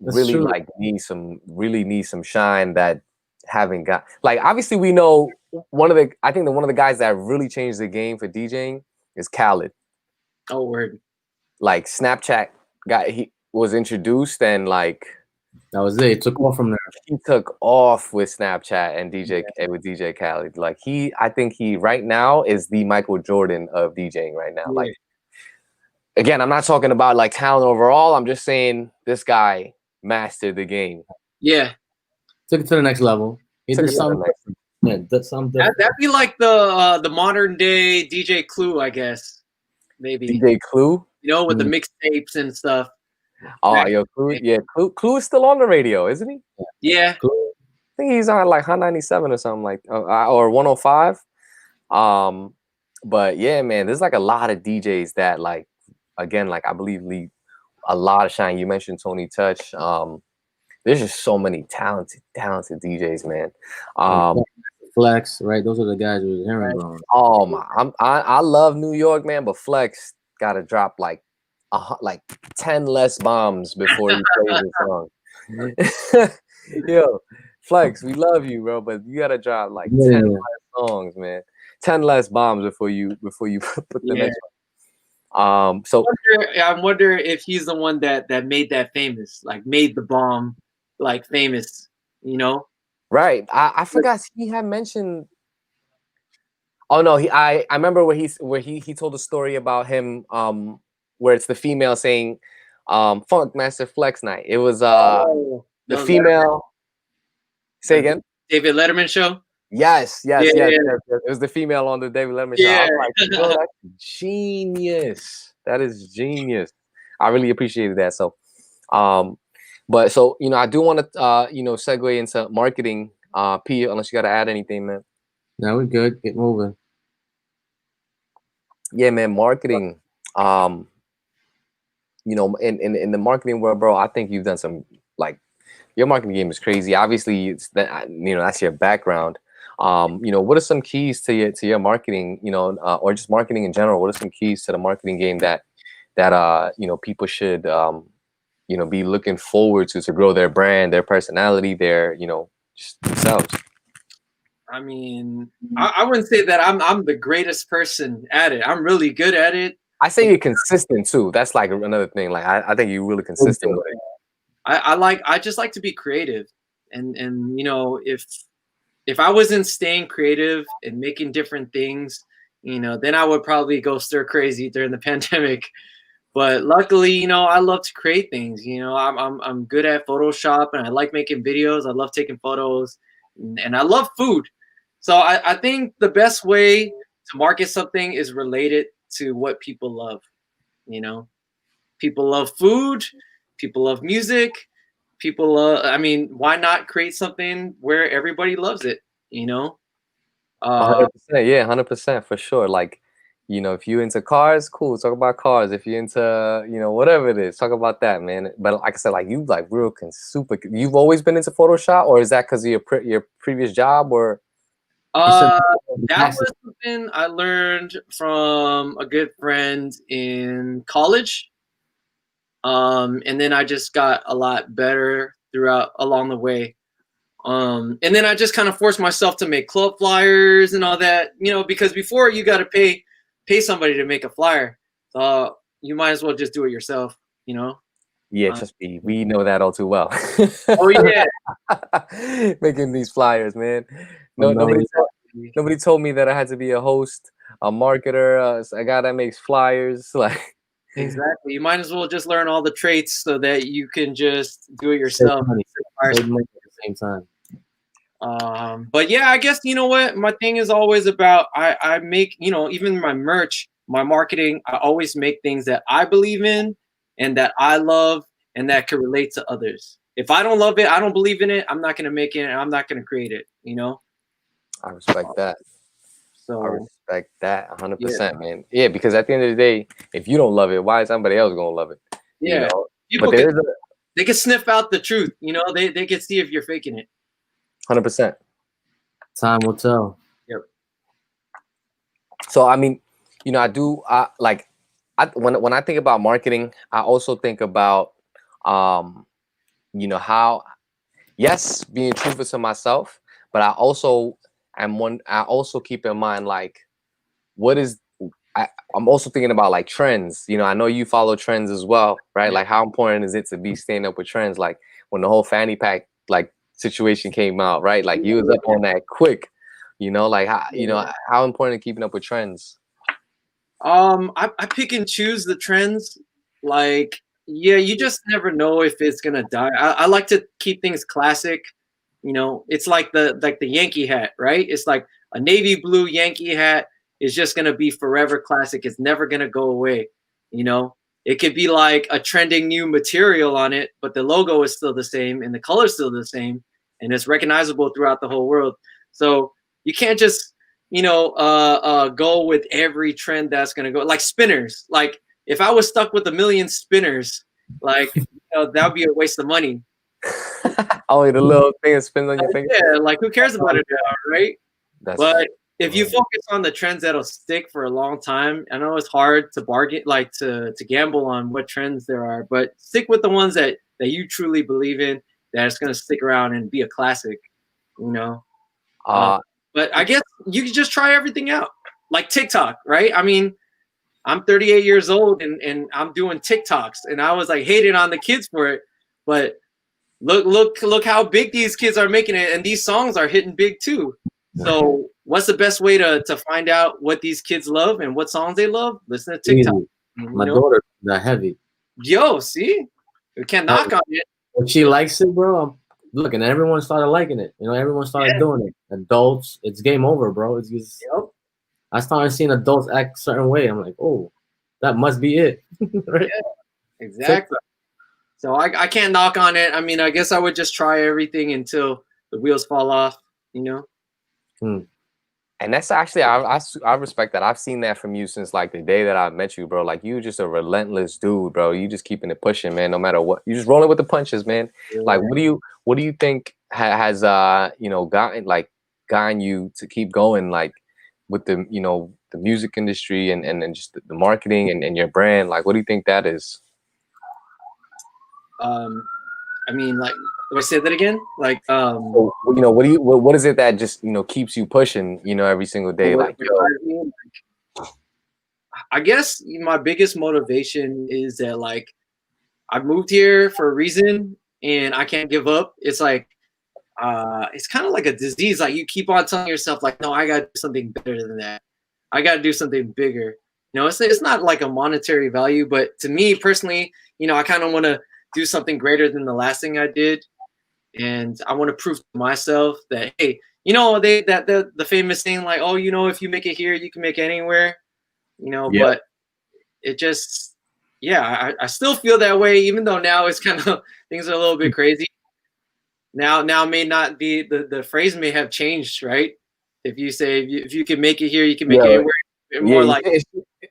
That's really true. like need some shine that haven't got, like, obviously we know one of the guys that really changed the game for DJing is Khaled. Oh word. Like Snapchat he was introduced and like That was it. It took off from there. he took off with Snapchat and with DJ Khaled. Like I think he right now is the Michael Jordan of DJing right now. Yeah. Like, again, I'm not talking about like talent overall. I'm just saying this guy mastered the game. Yeah. Took it to the next level. He did something different. Yeah, did something different. That'd be like the modern day DJ Clue, I guess. Maybe. DJ Clue, You know, with the mixtapes and stuff. oh, yo, Clue, yeah, Clue is still on the radio, isn't he? Yeah. I think he's on like Hot 97 or something like, or 105. But yeah, man, there's like a lot of DJs that like, again, like I believe leave a lot of shine. You mentioned Tony Touch. There's just so many talented DJs, man. Flex, right? Those are the guys who was hearing growing. Oh my, I love New York, man, but Flex gotta drop like 10 less bombs before he plays the song. Yo, Flex, we love you, bro, but you gotta drop like 10 less songs, man. 10 less bombs before you put the next one. So I wonder if he's the one that made that famous, like made the bomb like famous, you know? right. I forgot he had mentioned. Oh no, I remember where he told a story about him where it's the female saying Funk Master Flex Night. It was the female. Say again. David Letterman show? Yes, yes, Yeah, yes, yes, yes. It was the female on the David Letterman show. I yeah. was like, bro, that's genius. That is genius. I really appreciated that. So, um, but so I do want to segue into marketing. P, unless you got to add anything, man. Now we're good. Get moving. Yeah, man, marketing. In the marketing world, bro, I think you've done some, like, your marketing game is crazy. Obviously, it's that, that's your background. What are some keys to your marketing, or just marketing in general? What are some keys to the marketing game that people should be looking forward to grow their brand, their personality, their just themselves? I mean, I wouldn't say that I'm the greatest person at it. I'm really good at it. I say you're consistent too. That's like another thing. Like I think you're really consistent with it. I just like to be creative, and if I wasn't staying creative and making different things, then I would probably go stir crazy during the pandemic. But luckily, I love to create things. I'm good at Photoshop, and I like making videos. I love taking photos, and I love food. So I think the best way to market something is related to what people love. People love food. People love music. People love. I mean, why not create something where everybody loves it? 100%, yeah, 100% for sure. Like, if you into cars, cool, talk about cars. If you're into, whatever it is, talk about that, man. But like I said, like you like real super. You've always been into Photoshop, or is that because of your previous job, or? That was something I learned from a good friend in college. And then I just got a lot better along the way. And then I just kind of forced myself to make club flyers and all that, because before you got to pay somebody to make a flyer. So you might as well just do it yourself, Yeah, trust me, we know that all too well. Oh yeah, making these flyers, man. Nobody told me that I had to be a host, a marketer, a guy that makes flyers. Like, exactly. You might as well just learn all the traits so that you can just do it yourself. Save money at the same time. But yeah, I guess you know what my thing is always about. I make even my merch, my marketing. I always make things that I believe in and that I love and that can relate to others. If I don't love it, I don't believe in it, I'm not gonna make it. And I'm not gonna create it. I respect that. So I respect that 100%, man. Yeah, because at the end of the day, if you don't love it, why is somebody else gonna love it? Yeah, but they can sniff out the truth. They can see if you're faking it. 100%. Time will tell. Yep. So I mean, when I think about marketing, I also think about how, yes, being truthful to myself, but I also keep in mind, like, I'm also thinking about like trends. I know you follow trends as well, right? Like, how important is it to be staying up with trends? Like when the whole fanny pack like situation came out, right? Like you was up on that quick, like how important is keeping up with trends? I pick and choose the trends. Like, yeah, you just never know if it's gonna die. I like to keep things classic. It's like the Yankee hat, right? It's like a navy blue Yankee hat is just gonna be forever classic. It's never gonna go away. It could be like a trending new material on it, but the logo is still the same and the color is still the same, and it's recognizable throughout the whole world. So you can't just go with every trend that's gonna go. Like spinners. Like if I was stuck with 1 million spinners, like that would be a waste of money. Oh, the little thing that spins on your finger. Yeah, like who cares about it now, right? But if you focus on the trends that'll stick for a long time, I know it's hard to bargain, like to gamble on what trends there are, but stick with the ones that you truly believe in, that's gonna stick around and be a classic. But I guess you can just try everything out, like TikTok, right? I mean, I'm 38 years old and I'm doing TikToks, and I was like hating on the kids for it, but look how big these kids are making it, and these songs are hitting big too. So what's the best way to find out what these kids love and what songs they love? Listen to TikTok. My daughter's not heavy. Yo, see, we can't knock on it. If she likes it, bro, look, and everyone started liking it. You know, everyone started doing it. Adults, it's game over, bro. It's just I started seeing adults act a certain way. I'm like, oh, that must be it. Right? Yeah, exactly. So I can't knock on it. I mean, I guess I would just try everything until the wheels fall off, you know? And that's actually, I respect that. I've seen that from you since like the day that I met you, bro. Like you just a relentless dude, bro. You just keeping it pushing, man, no matter what. You just rolling with the punches, man. Yeah. Like what do you think has you know, gotten you to keep going, like with the, you know, the music industry and just the marketing and your brand? Like what do you think that is? I mean, like, do I say that again? Like, so, you know, what is it that just, you know, keeps you pushing, you know, every single day? Like, yo. I guess my biggest motivation is that, like, I moved here for a reason and I can't give up. It's like, it's kind of like a disease. Like, you keep on telling yourself, like, no, I got to do something better than that. I got to do something bigger. You know, it's not like a monetary value, but to me personally, you know, I kind of want to do something greater than the last thing I did. And I want to prove to myself that, hey, you know, the famous saying, like, oh, you know, if you make it here, you can make it anywhere, you know. But it just, yeah, I still feel that way, even though now it's kind of, things are a little bit crazy. Now may not be, the phrase may have changed, right? If you say, if you can make it here, you can make it anywhere. More like,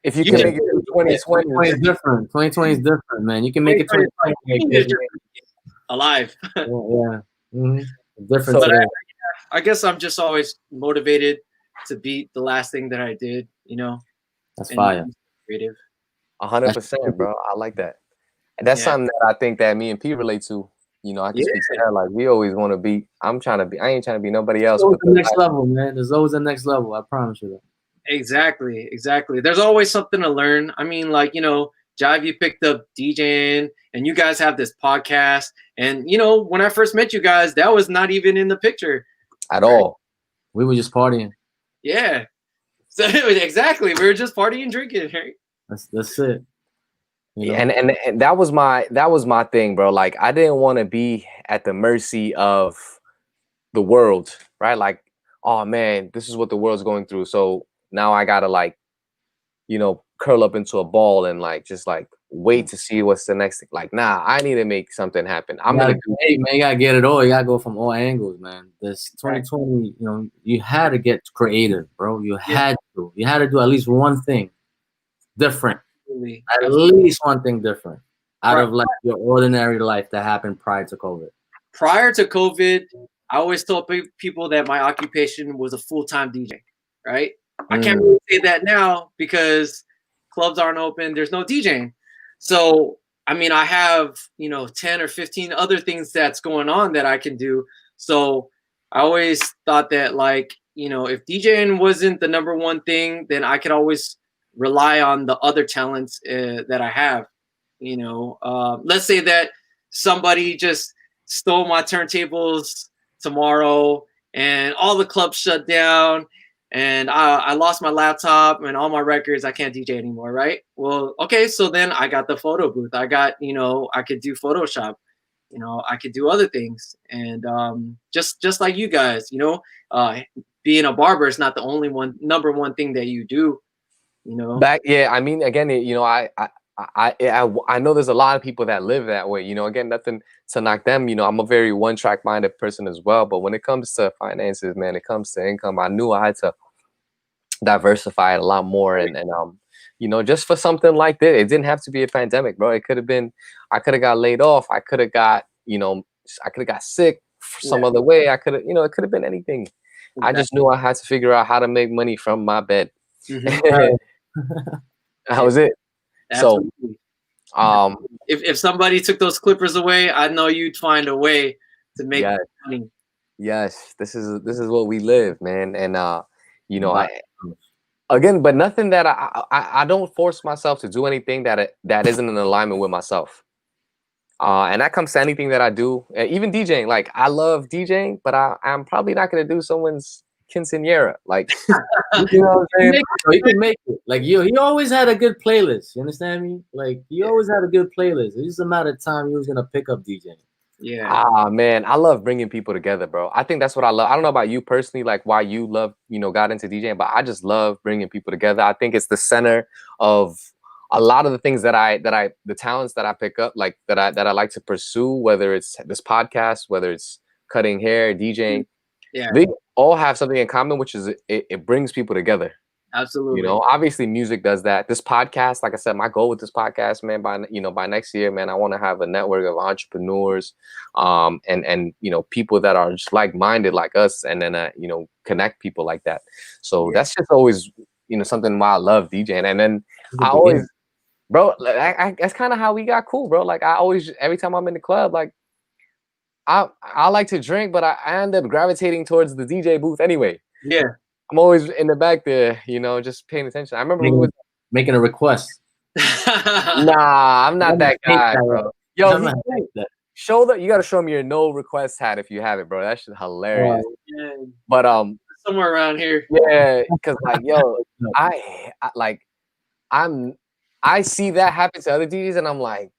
if you can make it in 2020 is different. 2020 is different, man. You can make it 2020 alive. Different. But I guess I'm just always motivated to beat the last thing that I did, you know. That's fire. Creative. 100%, bro. I like that. And that's something that I think that me and P relate to. You know, I can speak to that. Like, we always want to be. I ain't trying to be nobody else. There's always the next level, man. There's always the next level. I promise you that. Exactly. There's always something to learn. I mean, like, you know, Jive, you picked up DJing, and you guys have this podcast. And, you know, when I first met you guys, that was not even in the picture at all. We were just partying. Yeah. So exactly, we were just partying, drinking. Right? That's it. You know? And that was my thing, bro. Like, I didn't want to be at the mercy of the world, right? Like, oh man, this is what the world's going through. So now I gotta, like, you know, curl up into a ball and like just like wait to see what's the next thing. Like, nah, I need to make something happen. Hey man, you gotta get it all. You gotta go from all angles, man. This 2020, you know, you had to get creative, bro. You had to do at least one thing different. At least one thing different out of like your ordinary life that happened prior to COVID. Prior to COVID, I always told people that my occupation was a full-time DJ, right? I can't really say that now because clubs aren't open. There's no DJing. So, I mean, I have, you know, 10 or 15 other things that's going on that I can do. So I always thought that, like, you know, if DJing wasn't the number one thing, then I could always rely on the other talents that I have. You know, let's say that somebody just stole my turntables tomorrow and all the clubs shut down and I lost my laptop and all my records. I can't DJ anymore, right? Well, okay, so then I got the photo booth. I got, you know, I could do Photoshop. You know, I could do other things. And just like you guys, you know, being a barber is not the only number one thing that you do. You know, I mean, again, you know, I know there's a lot of people that live that way. You know, again, nothing to knock them. You know, I'm a very one-track minded person as well. But when it comes to finances, man, it comes to income, I knew I had to diversify it a lot more. And you know, just for something like this, it didn't have to be a pandemic, bro. It could have been, I could have got laid off. I could have got, you know, I could have got sick some other way. I could have, you know, it could have been anything. Exactly. I just knew I had to figure out how to make money from my bed. That was it. Absolutely. So, if somebody took those clippers away, I know you'd find a way to make money. Yes, this is what we live, man. And you know, but nothing that I don't force myself to do anything that isn't in alignment with myself. And that comes to anything that I do, even DJing. Like, I love DJing, but I'm probably not gonna do someone's quinceañera. Like, you know what I'm saying? You can make it. Like, he always had a good playlist. You understand me? Like, he always had a good playlist. It's just a matter of time he was gonna pick up DJing. Yeah. Ah, man, I love bringing people together, bro. I think that's what I love. I don't know about you personally, like why you love, got into DJing, but I just love bringing people together. I think it's the center of a lot of the things the talents that I pick up, like that I like to pursue, whether it's this podcast, whether it's cutting hair, DJing, Yeah. they all have something in common, which is it brings people together. Absolutely. Obviously music does that. This podcast, like I said, my goal with this podcast, man, by next year, man, I want to have a network of entrepreneurs, and people that are just like-minded like us, and then connect people like that. So that's just always something why I love DJing. And then I always, bro, that's kind of how we got cool, bro. Like I always, every time I'm in the club, like I like to drink, but I end up gravitating towards the DJ booth anyway. Yeah. I'm always in the back there, just paying attention. I remember making a request. Nah, I'm not that guy, bro. Yo, you gotta show me your no request hat if you have it, bro. That shit's hilarious. But somewhere around here. Yeah, because like, yo, I see that happen to other DJs, and I'm like,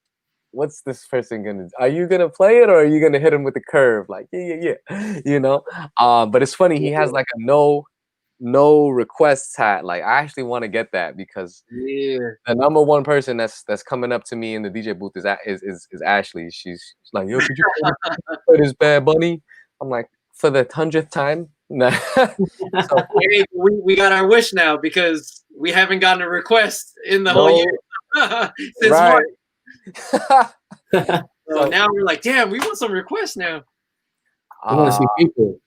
what's this person gonna do? Are you gonna play it, or are you gonna hit him with the curve? Like, yeah. But it's funny, he has like a no requests hat. Like I actually want to get that because the number one person that's coming up to me in the DJ booth is Ashley. She's like, yo, could you play this Bad Bunny? I'm like, for the 100th time. Nah. So, hey, we got our wish now because we haven't gotten a request in the whole year since March. So now we're like, damn, we want some requests now. You want to see people.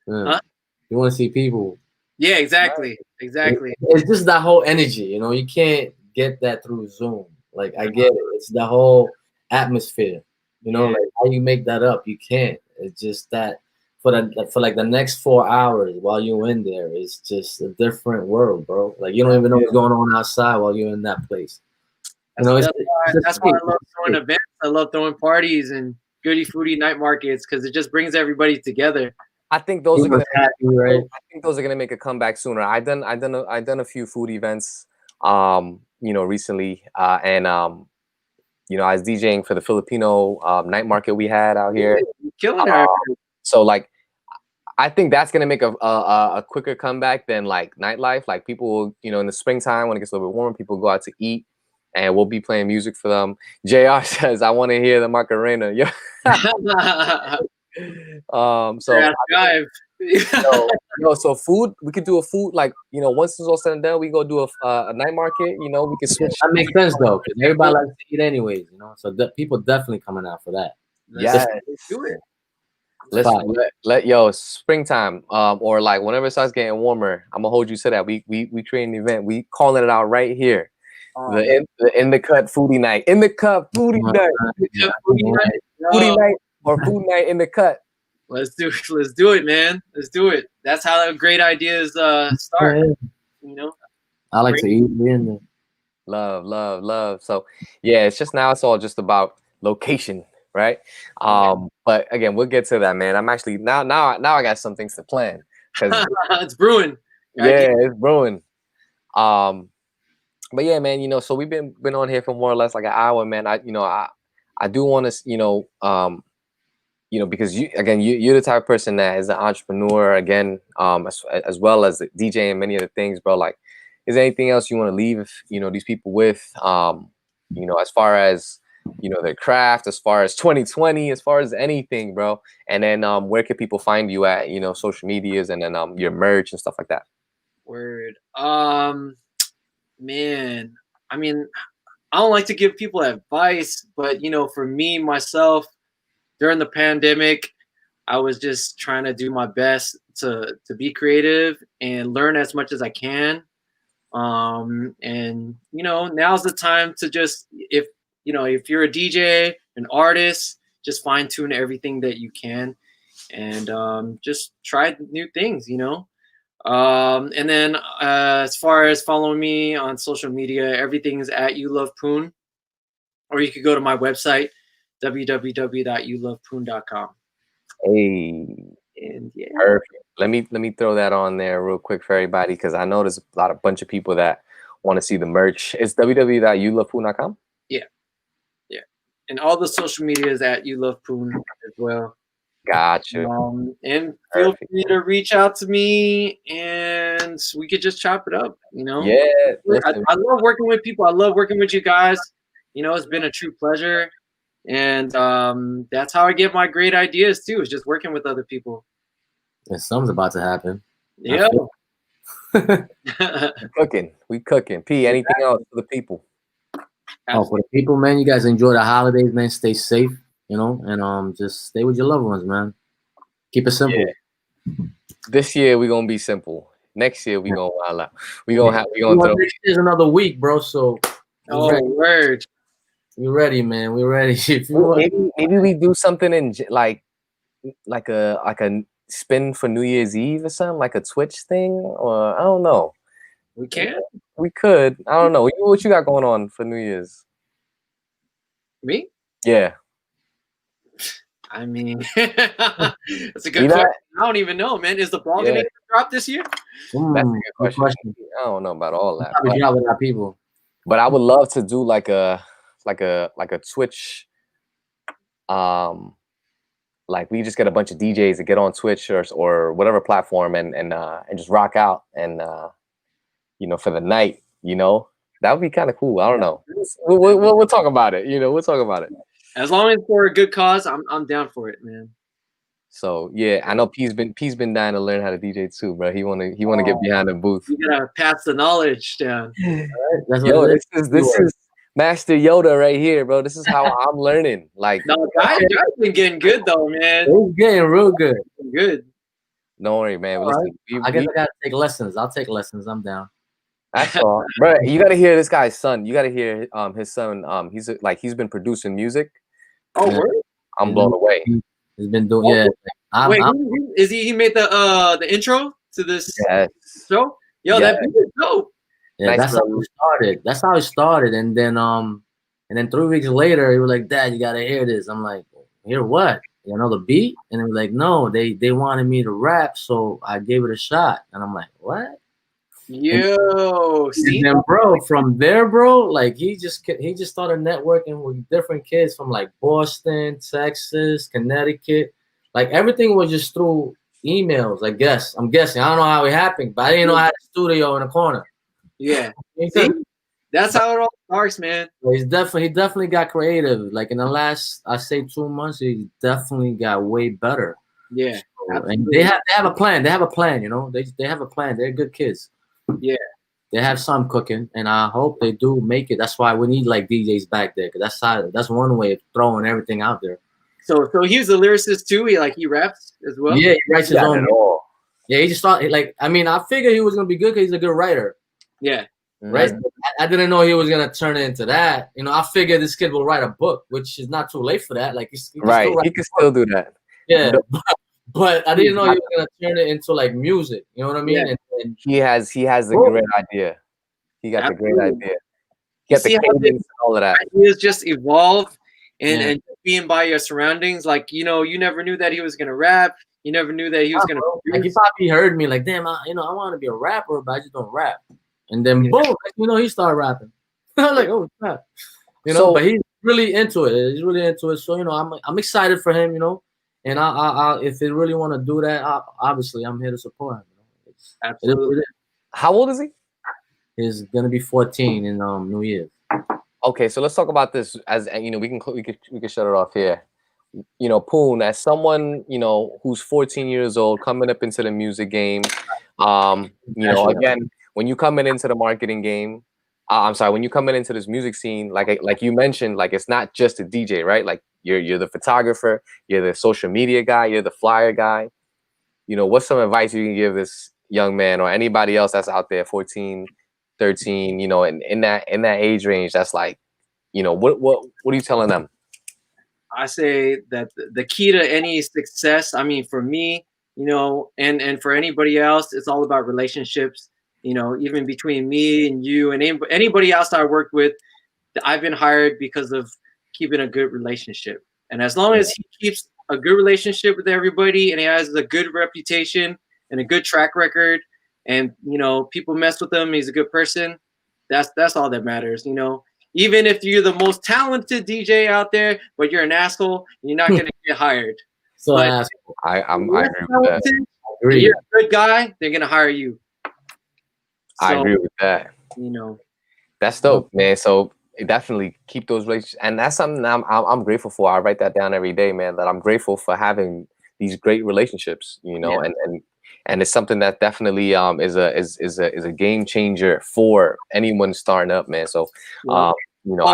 You want to see people. Yeah, exactly. It's just that whole energy, you can't get that through Zoom. Like I get it. It's the whole atmosphere, like how you make that up, you can't. It's just that for like the next 4 hours while you're in there, it's just a different world, bro. Like you don't even know what's going on outside while you're in that place. That's why I love throwing events. I love throwing parties and goody foodie night markets because it just brings everybody together. I think those are gonna make a comeback sooner. I done a few food events, recently, and I was DJing for the Filipino night market we had out here. Killing her. So like, I think that's gonna make a quicker comeback than like nightlife. Like people will, in the springtime when it gets a little bit warmer, people go out to eat, and we'll be playing music for them. JR says, "I want to hear the Macarena." Yeah. So Jive. So food, we could do a food, like once it's all said and done, we go do a night market. We can switch. That makes sense though, because everybody likes to eat anyways. So people definitely coming out for that. Yeah, let's do it. Let springtime, or like whenever it starts getting warmer, I'm gonna hold you to that. We create an event. We calling it out right here. The in the cut foodie night. In the cut foodie night. Foodie night. Or food night in the cut. Let's do it, man. Let's do it. That's how great ideas start. I like to eat in there. Love. So yeah, it's all just about location, right? But again, we'll get to that, man. I'm actually now I got some things to plan because it's brewing. It's brewing. But yeah, man, so we've been on here for more or less like an hour, man. I do want to, because you're the type of person that is an entrepreneur, again, as well as DJ and many other things, bro. Like, is there anything else you want to leave, these people with, as far as, their craft, as far as 2020, as far as anything, bro? And then, where can people find you at, social medias, and then, your merch and stuff like that? Word. Man, I mean, I don't like to give people advice, but, for me, myself, during the pandemic, I was just trying to do my best to be creative and learn as much as I can. And now's the time to just, if you're a DJ, an artist, just fine tune everything that you can, and just try new things. And then as far as following me on social media, everything is at You Love Poon, or you could go to my website, www.youlovepoon.com. Hey, and yeah, perfect. Let me throw that on there real quick for everybody, because I know there's a bunch of people that want to see the merch. It's www.youlovepoon.com. Yeah. and all the social medias at You Love Poon as well. Gotcha. And feel free to reach out to me, and we could just chop it up. You know, Yeah, I love working with people. I love working with you guys. You know, it's been a true pleasure, and that's how I get my great ideas too. Is just working with other people. And something's about to happen. Yeah. We cooking. P, anything else for the people? Oh, for the people, man, you guys enjoy the holidays, man. Stay safe, you know, and just stay with your loved ones, man. Keep it simple. Yeah. This year we're gonna be simple. Next year we gonna wild out. We gonna next year's another week, bro. So word. We're ready, man. We're ready. If you maybe we do something in like a spin for New Year's Eve or something, like a Twitch thing, or I don't know. We can. We could. I don't know. What you got going on for New Year's? Me? Yeah. I mean, that's a good question. I don't even know, man. Is the ball gonna drop this year? That's a good question. I don't know about all that. Probably drop with our people. But I would love to do like a Twitch. Like we just get a bunch of DJs to get on Twitch or whatever platform and just rock out and you know, for the night, you know, that would be kind of cool. I don't know. We'll talk about it. You know, we'll talk about it. As long as for a good cause, I'm down for it, man. So yeah, I know P's been dying to learn how to DJ too, bro. He wanna get behind the booth. You gotta pass the knowledge down. That's Yo, this is Master Yoda right here, bro. This is how I'm learning. Like, no, guys been getting good though, man. He's getting real good. Good. Don't worry, man. Listen, I guess I gotta take lessons. I'll take lessons. I'm down. That's all, bro. You gotta hear this guy's son. You gotta hear his son. He's been producing music. Oh, really? I'm blown away. He's been doing. Wait, is he made the intro to this show? Yo, that beat is dope. Yeah, that's how it started. That's how it started, and then 3 weeks later, he was like, "Dad, you gotta hear this." I'm like, "Hear what? You know the beat?" And he was like, "No, they wanted me to rap, so I gave it a shot." And I'm like, "What?" Yo, see, and bro, from there, bro, like he just started networking with different kids from like Boston, Texas, Connecticut. Like everything was just through emails. I guess I'm guessing. I don't know how it happened, but I didn't know I had a studio in the corner. Yeah, see, that's how it all starts, man. He definitely got creative. Like in the last, I say 2 months, he definitely got way better. Yeah, so, and they have a plan. They have a plan. You know, they have a plan. They're good kids. Yeah, they have some cooking, and I hope they do make it. That's why we need like DJs back there, because that's one way of throwing everything out there. So he was a lyricist too. He raps as well. Yeah, he writes his own. Yeah, he just thought like I figured he was gonna be good because he's a good writer. Yeah, right. I didn't know he was gonna turn it into that. You know, I figured this kid will write a book, which is not too late for that. Like he can still do that. Yeah. But I didn't know he was gonna turn it into like music. You know what I mean? Yeah. And he has the great idea. He got the great idea. He got the cadence and all of that. Ideas just evolve and being by your surroundings. Like you know, you never knew that he was gonna rap. You never knew that he was gonna. Like he probably heard me like, damn, I want to be a rapper, but I just don't rap. And then boom, he started rapping. I'm like, oh crap, but he's really into it. He's really into it. So I'm excited for him. And I if they really want to do that, obviously I'm here to support him. Absolutely. How old is he? He's gonna be 14 in New Year's. Okay, so let's talk about this. As we can shut it off here. Poon, as someone who's 14 years old, coming up into the music game. Again, when you coming into the marketing game, when you coming into this music scene, like you mentioned, like it's not just a DJ, right? Like you're the photographer, you're the social media guy, you're the flyer guy. What's some advice you can give this young man or anybody else that's out there, 14, 13, in that age range, that's like, what are you telling them? I say that the key to any success, for me, and for anybody else, it's all about relationships. Even between me and you and anybody else I worked with, I've been hired because of keeping a good relationship. And as long as he keeps a good relationship with everybody and he has a good reputation and a good track record and, people mess with him, he's a good person, that's all that matters. even if you're the most talented DJ out there, but you're an asshole, you're not gonna get hired. So But I agree with that. talented, and you're a good guy, they're gonna hire you. I So, agree with that. you know, That's dope, man. So definitely keep those relationships, and that's something I'm grateful for. I write that down every day, man. That I'm grateful for having these great relationships, you know, and it's something that definitely is a game changer for anyone starting up, man. So you know,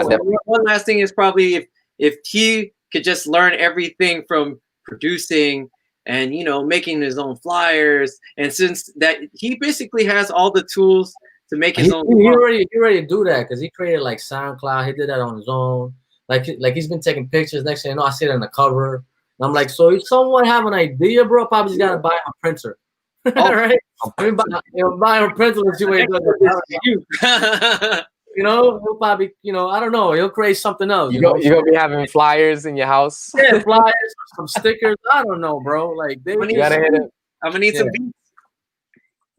one last thing is probably if he could just learn everything from producing and, you know, making his own flyers, and since that he basically has all the tools to make his own. He already do that because he created like SoundCloud. He did that on his own. Like he's been taking pictures. Next thing you know, I see it on the cover. And I'm like, so if someone have an idea, bro, probably just gotta buy a printer. Right? Buy a printer and see what he does. You know, he'll probably, you know, I don't know, he'll create something else. You're gonna be having flyers in your house. Yeah, flyers, some stickers. I don't know, bro. Like you gotta hit it. I'm gonna need some beats.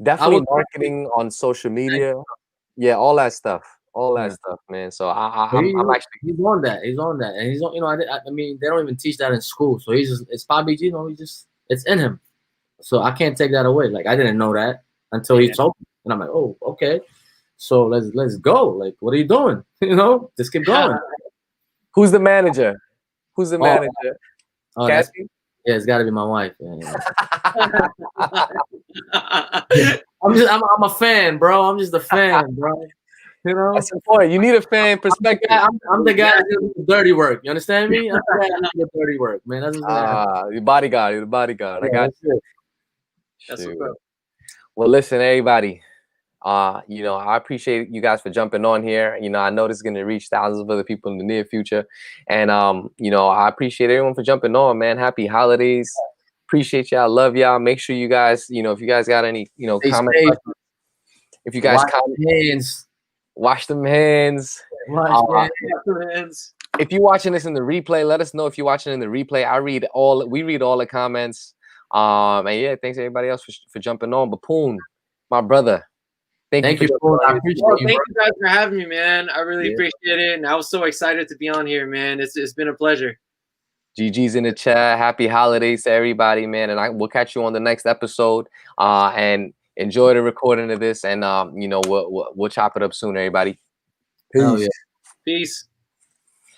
Definitely marketing on social media. Yeah, all that stuff. All that stuff, man. So I'm actually he's on that. He's on that, and he's on. You know, I mean, they don't even teach that in school. So he's just it's probably, you know, it's in him. So I can't take that away. Like I didn't know that until he told me, and I'm like, oh, okay. So let's go. Like, what are you doing? You know, just keep going. Who's the manager? Who's the manager? Kathy? Yeah, it's got to be my wife. Yeah. I'm a fan, bro. I'm just a fan, bro. You know, that's important. You need a fan perspective. I'm the guy that does the dirty work. You understand me? I'm the guy that does the dirty work, man. That's the bodyguard. You're the bodyguard. Yeah, I got you. That's what's up. Well, listen, everybody. You know, I appreciate you guys for jumping on here. You know, I know this is going to reach thousands of other people in the near future. And, you know, I appreciate everyone for jumping on, man. Happy holidays. Appreciate y'all. Love y'all. Make sure you guys, you know, if you guys got any, you know, comments, if you guys wash them hands. If you're watching this in the replay, let us know if you're watching in the replay. We read all the comments. And yeah, thanks everybody else for jumping on. But Poon, my brother. Thank you. I appreciate you. Thank you guys for having me, man. I really appreciate it, and I was so excited to be on here, man. It's been a pleasure. GG's in the chat. Happy holidays to everybody, man. And we'll catch you on the next episode. And enjoy the recording of this. And you know, we'll chop it up soon, everybody. Peace. Peace.